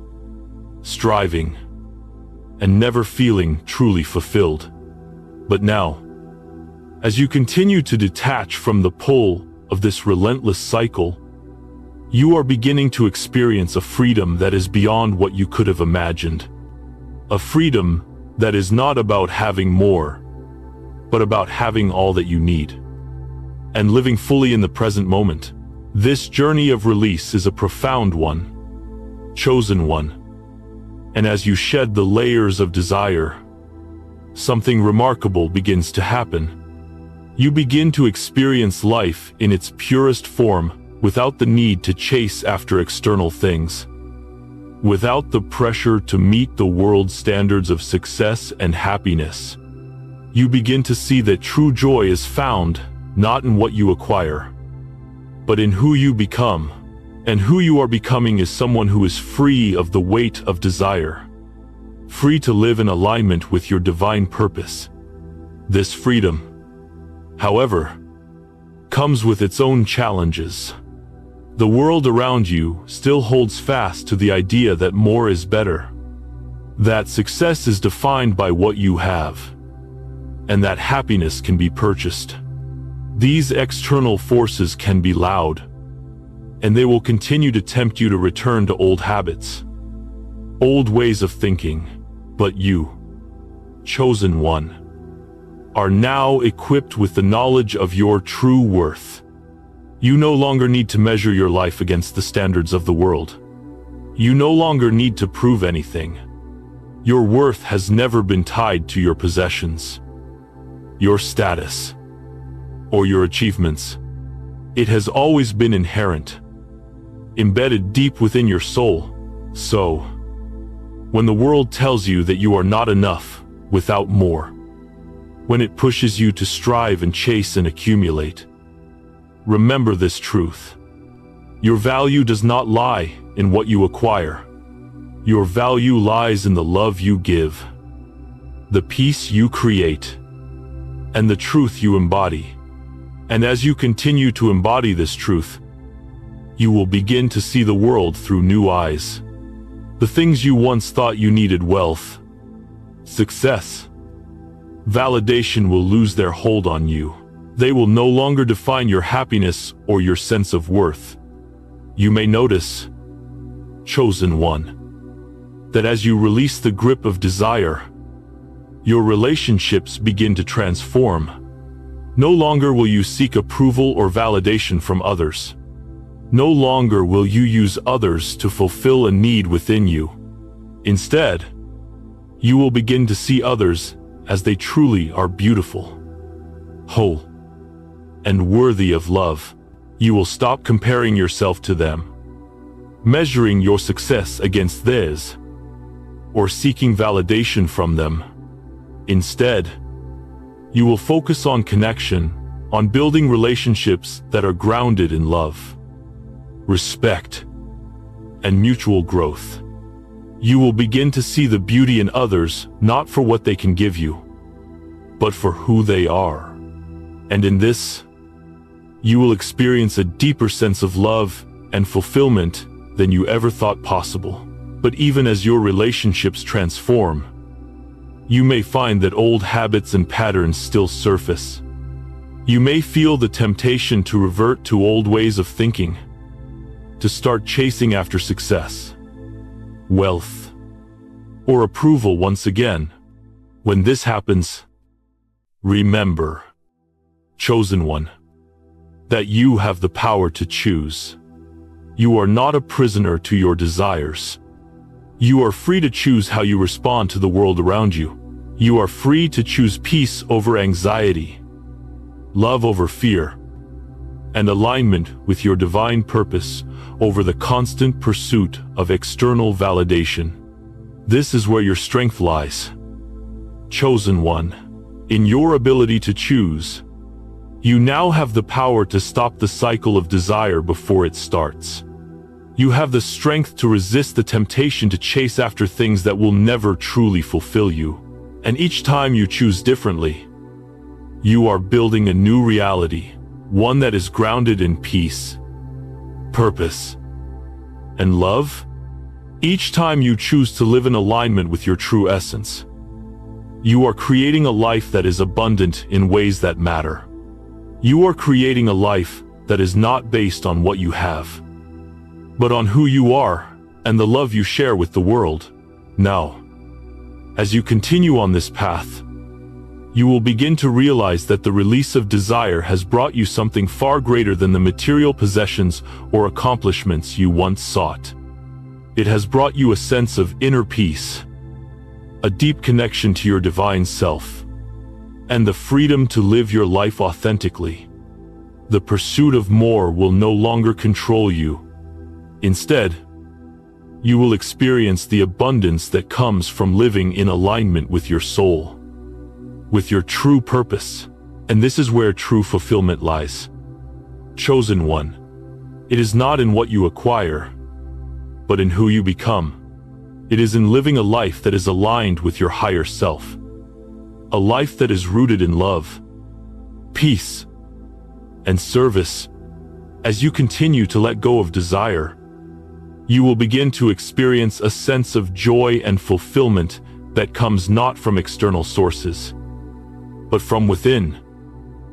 striving, and never feeling truly fulfilled. But now, as you continue to detach from the pull of this relentless cycle, you are beginning to experience a freedom that is beyond what you could have imagined. A freedom that is not about having more, but about having all that you need, and living fully in the present moment. This journey of release is a profound one, chosen one. And as you shed the layers of desire, something remarkable begins to happen. You begin to experience life in its purest form without the need to chase after external things, without the pressure to meet the world's standards of success and happiness. You begin to see that true joy is found not in what you acquire, but in who you become. And who you are becoming is someone who is free of the weight of desire, free to live in alignment with your divine purpose. This freedom, however, comes with its own challenges. The world around you still holds fast to the idea that more is better, that success is defined by what you have, and that happiness can be purchased. These external forces can be loud, and they will continue to tempt you to return to old habits, old ways of thinking. But you, chosen one, are now equipped with the knowledge of your true worth. You no longer need to measure your life against the standards of the world. You no longer need to prove anything. Your worth has never been tied to your possessions, your status, or your achievements. It has always been inherent, embedded deep within your soul. So, when the world tells you that you are not enough without more, when it pushes you to strive and chase and accumulate, remember this truth. Your value does not lie in what you acquire. Your value lies in the love you give, the peace you create, and the truth you embody. And as you continue to embody this truth, you will begin to see the world through new eyes. The things you once thought you needed, wealth, success, validation, will lose their hold on you. They will no longer define your happiness or your sense of worth. You may notice, chosen one, that as you release the grip of desire, your relationships begin to transform. No longer will you seek approval or validation from others. No longer will you use others to fulfill a need within you. Instead, you will begin to see others as they truly are: beautiful, whole, and worthy of love. You will stop comparing yourself to them, measuring your success against theirs, or seeking validation from them. Instead, you will focus on connection, on building relationships that are grounded in love, respect, and mutual growth. You will begin to see the beauty in others, not for what they can give you, but for who they are. And in this, you will experience a deeper sense of love and fulfillment than you ever thought possible. But even as your relationships transform, you may find that old habits and patterns still surface. You may feel the temptation to revert to old ways of thinking, to start chasing after success, wealth, or approval once again. When this happens, remember, chosen one, that you have the power to choose. You are not a prisoner to your desires. You are free to choose how you respond to the world around you. You are free to choose peace over anxiety, love over fear, and alignment with your divine purpose over the constant pursuit of external validation. This is where your strength lies, chosen one. In your ability to choose, you now have the power to stop the cycle of desire before it starts. You have the strength to resist the temptation to chase after things that will never truly fulfill you. And each time you choose differently, You are building a new reality, one that is grounded in peace, purpose, and love. Each time you choose to live in alignment with your true essence, you are creating a life that is abundant in ways that matter. You are creating a life that is not based on what you have, but on who you are and the love you share with the world. Now, as you continue on this path, you will begin to realize that the release of desire has brought you something far greater than the material possessions or accomplishments you once sought. It has brought you a sense of inner peace, a deep connection to your divine self, and the freedom to live your life authentically. The pursuit of more will no longer control you. Instead, you will experience the abundance that comes from living in alignment with your soul, with your true purpose. And this is where true fulfillment lies. Chosen one, it is not in what you acquire, but in who you become. It is in living a life that is aligned with your higher self, a life that is rooted in love, peace, and service. As you continue to let go of desire, you will begin to experience a sense of joy and fulfillment that comes not from external sources, but from within.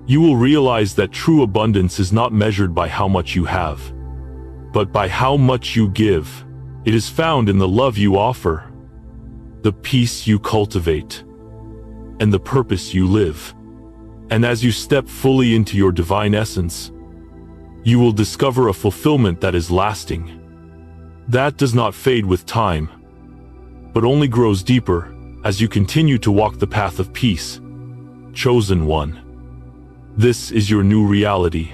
You will realize that true abundance is not measured by how much you have, but by how much you give. It is found in the love you offer, the peace you cultivate, and the purpose you live. And as you step fully into your divine essence, you will discover a fulfillment that is lasting, that does not fade with time, but only grows deeper as you continue to walk the path of peace. Chosen one, this is your new reality,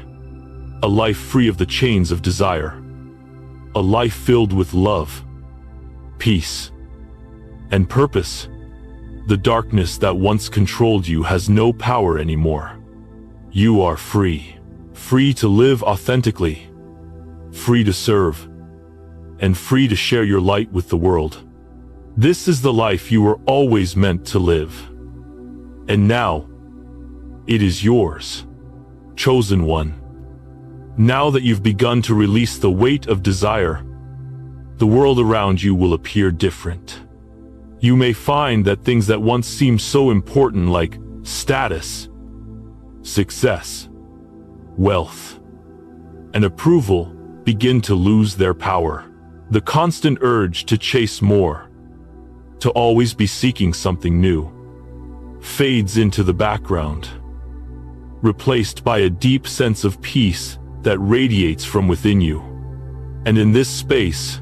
a life free of the chains of desire, a life filled with love, peace, and purpose. The darkness that once controlled you has no power anymore. You are free, free to live authentically, free to serve, and free to share your light with the world. This is the life you were always meant to live. And now, it is yours. Chosen one. Now that you've begun to release the weight of desire, the world around you will appear different. You may find that things that once seemed so important, like status, success, wealth, and approval, begin to lose their power. The constant urge to chase more, to always be seeking something new, fades into the background, replaced by a deep sense of peace that radiates from within you. And in this space,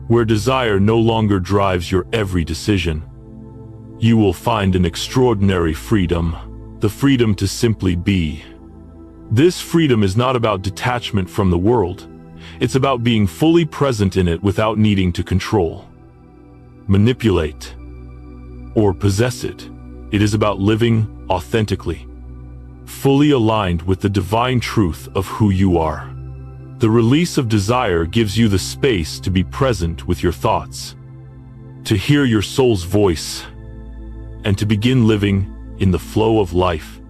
where desire no longer drives your every decision, you will find an extraordinary freedom, the freedom to simply be. This freedom is not about detachment from the world. It's about being fully present in it without needing to control, manipulate, or possess it. It is about living authentically, fully aligned with the divine truth of who you are. The release of desire gives you the space to be present with your thoughts, to hear your soul's voice, and to begin living in the flow of life.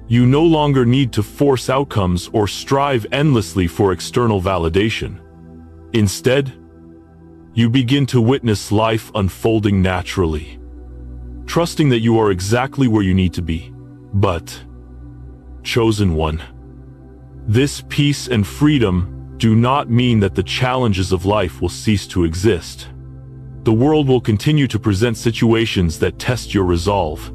You no longer need to force outcomes or strive endlessly for external validation. Instead, you begin to witness life unfolding naturally, trusting that you are exactly where you need to be. But, chosen one, this peace and freedom do not mean that the challenges of life will cease to exist. The world will continue to present situations that test your resolve.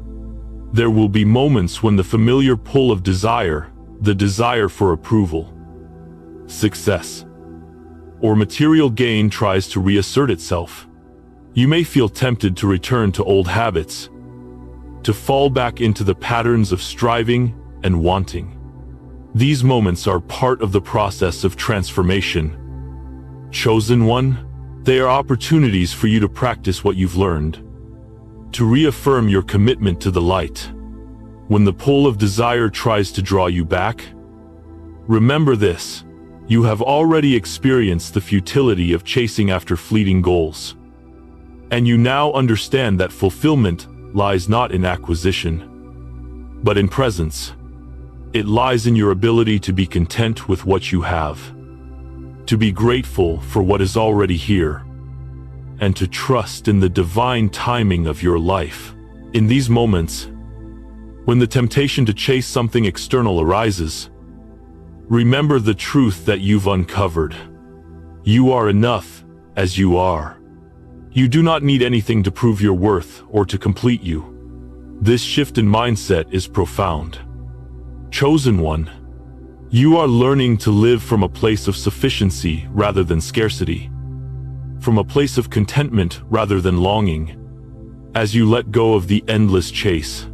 There will be moments when the familiar pull of desire, the desire for approval, success, or material gain tries to reassert itself. You may feel tempted to return to old habits, to fall back into the patterns of striving and wanting. These moments are part of the process of transformation. Chosen one, they are opportunities for you to practice what you've learned, to reaffirm your commitment to the light. When the pull of desire tries to draw you back, remember this: you have already experienced the futility of chasing after fleeting goals. And you now understand that fulfillment lies not in acquisition, but in presence. It lies in your ability to be content with what you have, to be grateful for what is already here, and to trust in the divine timing of your life. In these moments, when the temptation to chase something external arises, remember the truth that you've uncovered. You are enough as you are. You do not need anything to prove your worth or to complete you. This shift in mindset is profound. Chosen one, you are learning to live from a place of sufficiency rather than scarcity, from a place of contentment rather than longing. As you let go of the endless chase,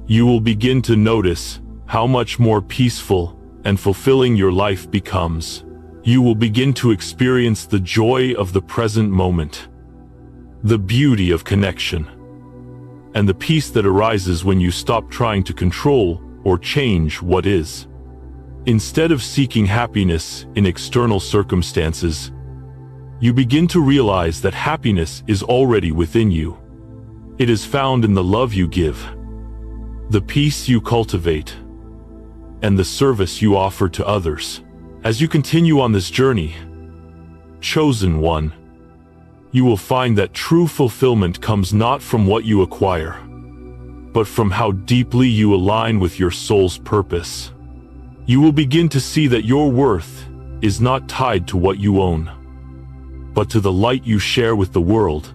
you will begin to notice how much more peaceful and fulfilling your life becomes. You will begin to experience the joy of the present moment, the beauty of connection, and the peace that arises when you stop trying to control or change what is. Instead of seeking happiness in external circumstances, you begin to realize that happiness is already within you. It is found in the love you give, the peace you cultivate, and the service you offer to others. As you continue on this journey, chosen one, you will find that true fulfillment comes not from what you acquire, but from how deeply you align with your soul's purpose. You will begin to see that your worth is not tied to what you own, but to the light you share with the world.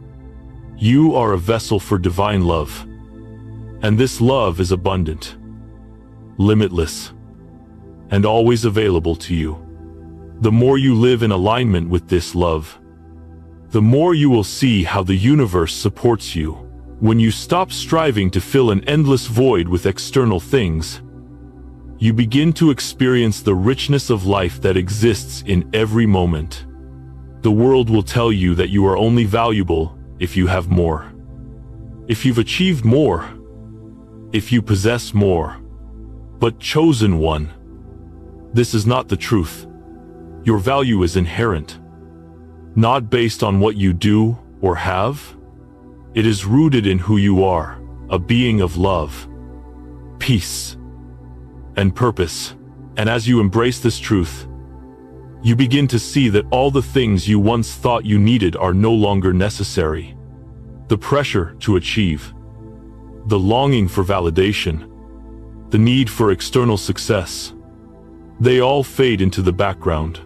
You are a vessel for divine love, and this love is abundant, limitless, and always available to you. The more you live in alignment with this love, the more you will see how the universe supports you. When you stop striving to fill an endless void with external things, you begin to experience the richness of life that exists in every moment. The world will tell you that you are only valuable if you have more, if you've achieved more, if you possess more. But chosen one, this is not the truth. Your value is inherent, not based on what you do or have. It is rooted in who you are, a being of love, peace, and purpose. And as you embrace this truth, you begin to see that all the things you once thought you needed are no longer necessary. The pressure to achieve, the longing for validation, the need for external success, they all fade into the background,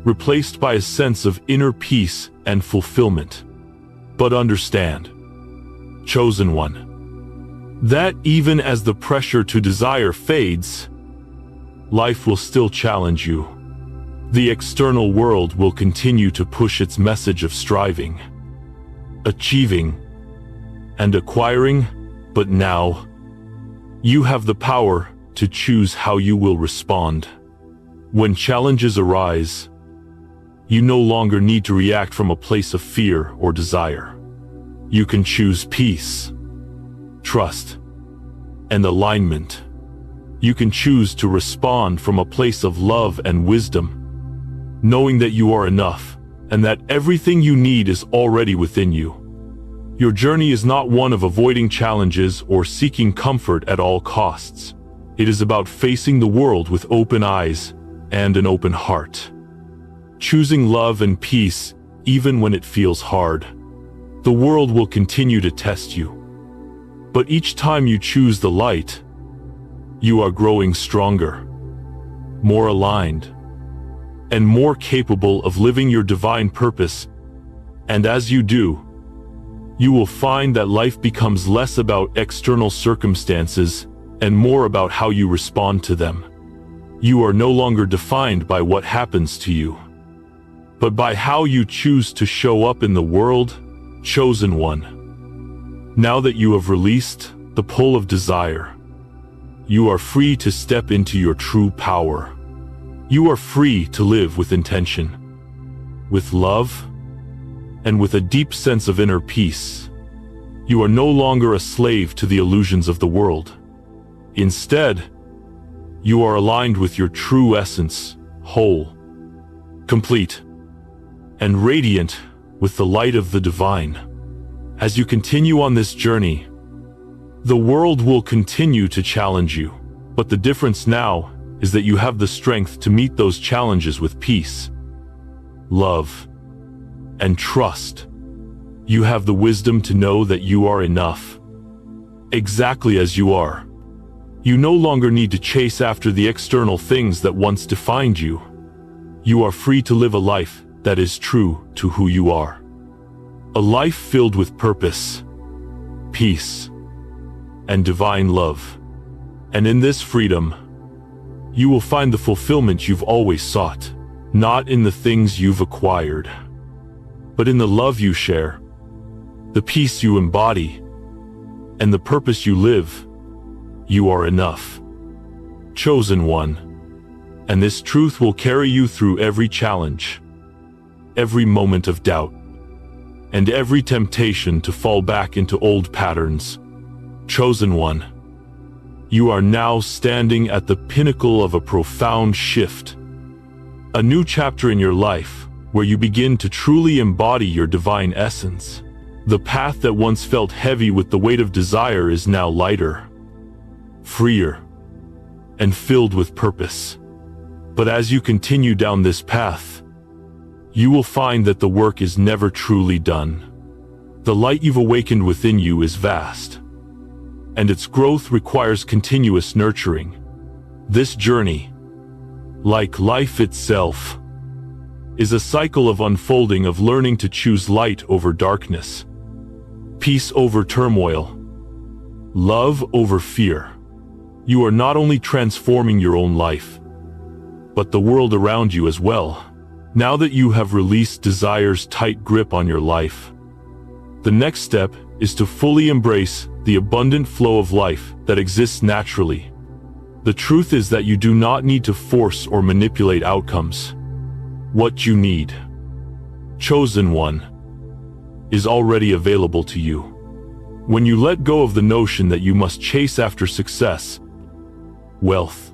replaced by a sense of inner peace and fulfillment. But understand, chosen one, that even as the pressure to desire fades, life will still challenge you. The external world will continue to push its message of striving, achieving, and acquiring, but now, you have the power to choose how you will respond. When challenges arise, you no longer need to react from a place of fear or desire. You can choose peace, trust, and alignment. You can choose to respond from a place of love and wisdom, knowing that you are enough and that everything you need is already within you. Your journey is not one of avoiding challenges or seeking comfort at all costs. It is about facing the world with open eyes and an open heart, choosing love and peace even when it feels hard. The world will continue to test you, but each time you choose the light, you are growing stronger, more aligned, and more capable of living your divine purpose. And as you do, you will find that life becomes less about external circumstances and more about how you respond to them. You are no longer defined by what happens to you, but by how you choose to show up in the world, chosen one. Now that you have released the pull of desire, you are free to step into your true power. You are free to live with intention, with love, and with a deep sense of inner peace. You are no longer a slave to the illusions of the world. Instead, you are aligned with your true essence, whole, complete, and radiant with the light of the divine. As you continue on this journey, The world will continue to challenge you, but the difference now is that you have the strength to meet those challenges with peace, love, and trust. You have the wisdom to know that you are enough, exactly as you are. You no longer need to chase after the external things that once defined you. You are free to live a life that is true to who you are. A life filled with purpose, peace, and divine love. And in this freedom, you will find the fulfillment you've always sought, not in the things you've acquired, but in the love you share, the peace you embody, and the purpose you live. You are enough, chosen one, and this truth will carry you through every challenge, every moment of doubt, and every temptation to fall back into old patterns. Chosen one, you are now standing at the pinnacle of a profound shift, a new chapter in your life where you begin to truly embody your divine essence. The path that once felt heavy with the weight of desire is now lighter, freer, and filled with purpose. But as you continue down this path, you will find that the work is never truly done. The light you've awakened within you is vast, and its growth requires continuous nurturing. This journey, like life itself, is a cycle of unfolding, of learning to choose light over darkness, peace over turmoil, love over fear. You are not only transforming your own life, but the world around you as well. Now that you have released desire's tight grip on your life, the next step is to fully embrace the abundant flow of life that exists naturally. The truth is that you do not need to force or manipulate outcomes. What you need, chosen one, is already available to you. When you let go of the notion that you must chase after success, wealth,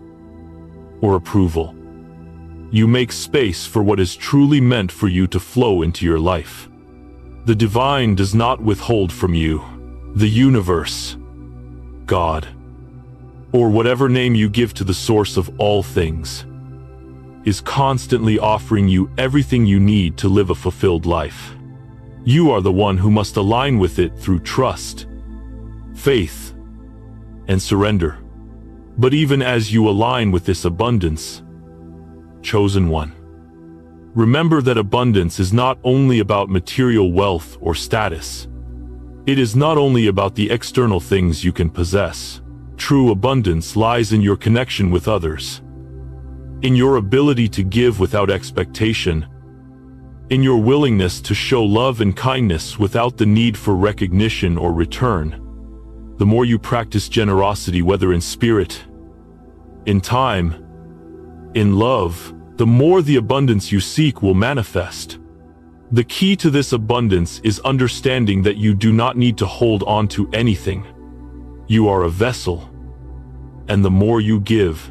or approval, you make space for what is truly meant for you to flow into your life. The divine does not withhold from you. The universe, God, or whatever name you give to the source of all things, is constantly offering you everything you need to live a fulfilled life. You are the one who must align with it through trust, faith, and surrender. But even as you align with this abundance, chosen one, remember that abundance is not only about material wealth or status. It is not only about the external things you can possess. True abundance lies in your connection with others, in your ability to give without expectation, in your willingness to show love and kindness without the need for recognition or return. The more you practice generosity, whether in spirit, in time, in love, the more the abundance you seek will manifest. The key to this abundance is understanding that you do not need to hold on to anything. You are a vessel, and the more you give,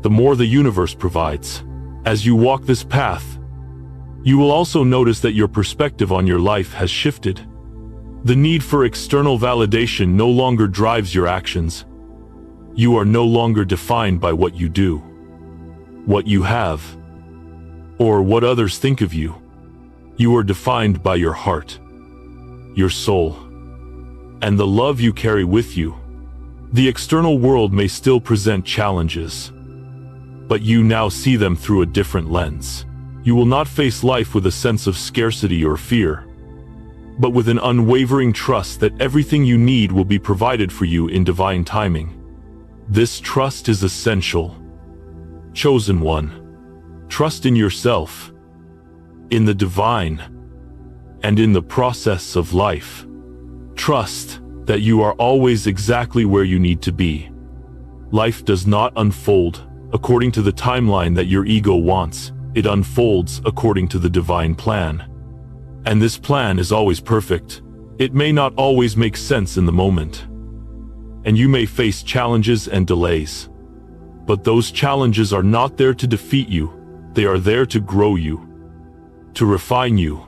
the more the universe provides. As you walk this path, you will also notice that your perspective on your life has shifted. The need for external validation no longer drives your actions. You are no longer defined by what you do, what you have, or what others think of you. You are defined by your heart, your soul, and the love you carry with you. The external world may still present challenges, but you now see them through a different lens. You will not face life with a sense of scarcity or fear, but with an unwavering trust that everything you need will be provided for you in divine timing. This trust is essential. Chosen one, trust in yourself, in the divine, and in the process of life. Trust that you are always exactly where you need to be. Life does not unfold according to the timeline that your ego wants. It unfolds according to the divine plan. And this plan is always perfect. It may not always make sense in the moment, and you may face challenges and delays. But those challenges are not there to defeat you. They are there to grow you, to refine you,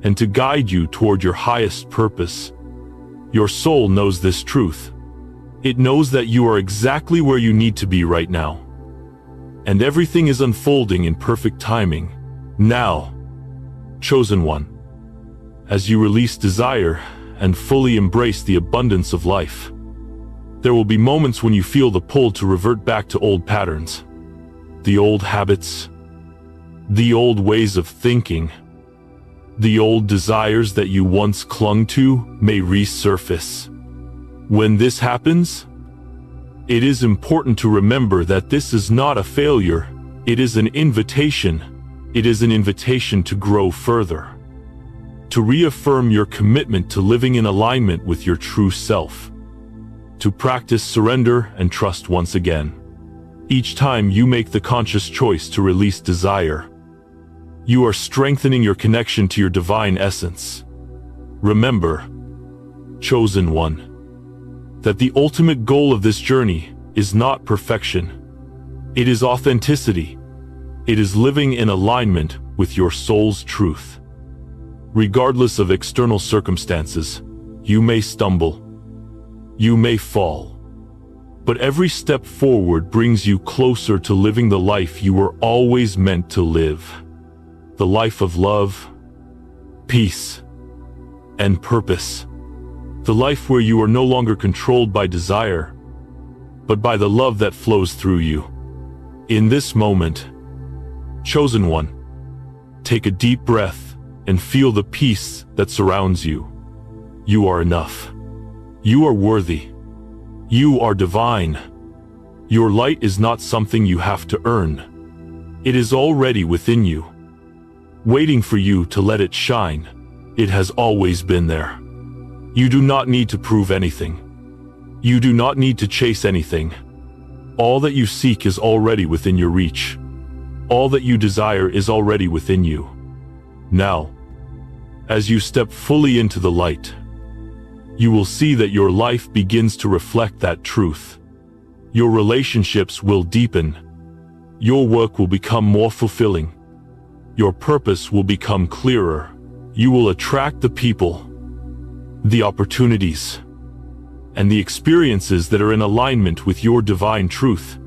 and to guide you toward your highest purpose. Your soul knows this truth. It knows that you are exactly where you need to be right now. And everything is unfolding in perfect timing. Now, chosen one, as you release desire and fully embrace the abundance of life, there will be moments when you feel the pull to revert back to old patterns, the old habits, the old ways of thinking. The old desires that you once clung to may resurface. When this happens, it is important to remember that this is not a failure. It is an invitation. It is an invitation to grow further, to reaffirm your commitment to living in alignment with your true self, to practice surrender and trust once again. Each time you make the conscious choice to release desire, you are strengthening your connection to your divine essence. Remember, chosen one, that the ultimate goal of this journey is not perfection. It is authenticity. It is living in alignment with your soul's truth. Regardless of external circumstances, you may stumble, you may fall, but every step forward brings you closer to living the life you were always meant to live. The life of love, peace, and purpose. The life where you are no longer controlled by desire, but by the love that flows through you. In this moment, chosen one, take a deep breath and feel the peace that surrounds you. You are enough. You are worthy. You are divine. Your light is not something you have to earn. It is already within you, waiting for you to let it shine. It has always been there. You do not need to prove anything. You do not need to chase anything. All that you seek is already within your reach. All that you desire is already within you. Now, as you step fully into the light, you will see that your life begins to reflect that truth. Your relationships will deepen. Your work will become more fulfilling. Your purpose will become clearer. You will attract the people, the opportunities, and the experiences that are in alignment with your divine truth.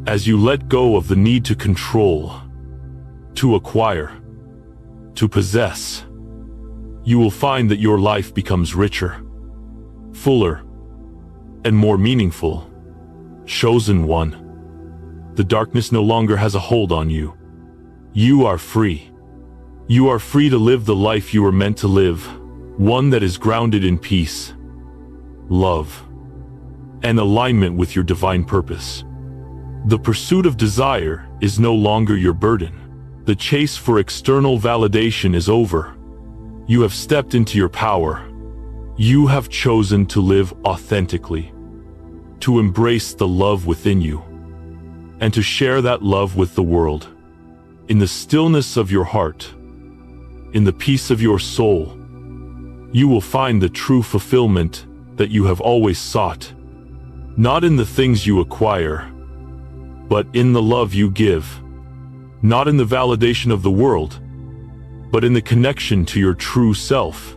As you let go of the need to control, to acquire, to possess, you will find that your life becomes richer, fuller, and more meaningful. Chosen one, the darkness no longer has a hold on you. You are free. You are free to live the life you were meant to live, one that is grounded in peace, love, and alignment with your divine purpose. The pursuit of desire is no longer your burden. The chase for external validation is over. You have stepped into your power. You have chosen to live authentically, to embrace the love within you, and to share that love with the world. In the stillness of your heart, in the peace of your soul, you will find the true fulfillment that you have always sought. Not in the things you acquire, but in the love you give. Not in the validation of the world, but in the connection to your true self.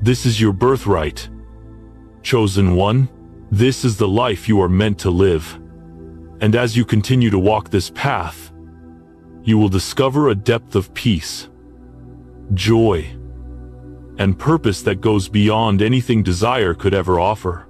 This is your birthright. Chosen one, this is the life you are meant to live. And as you continue to walk this path, you will discover a depth of peace, joy, and purpose that goes beyond anything desire could ever offer.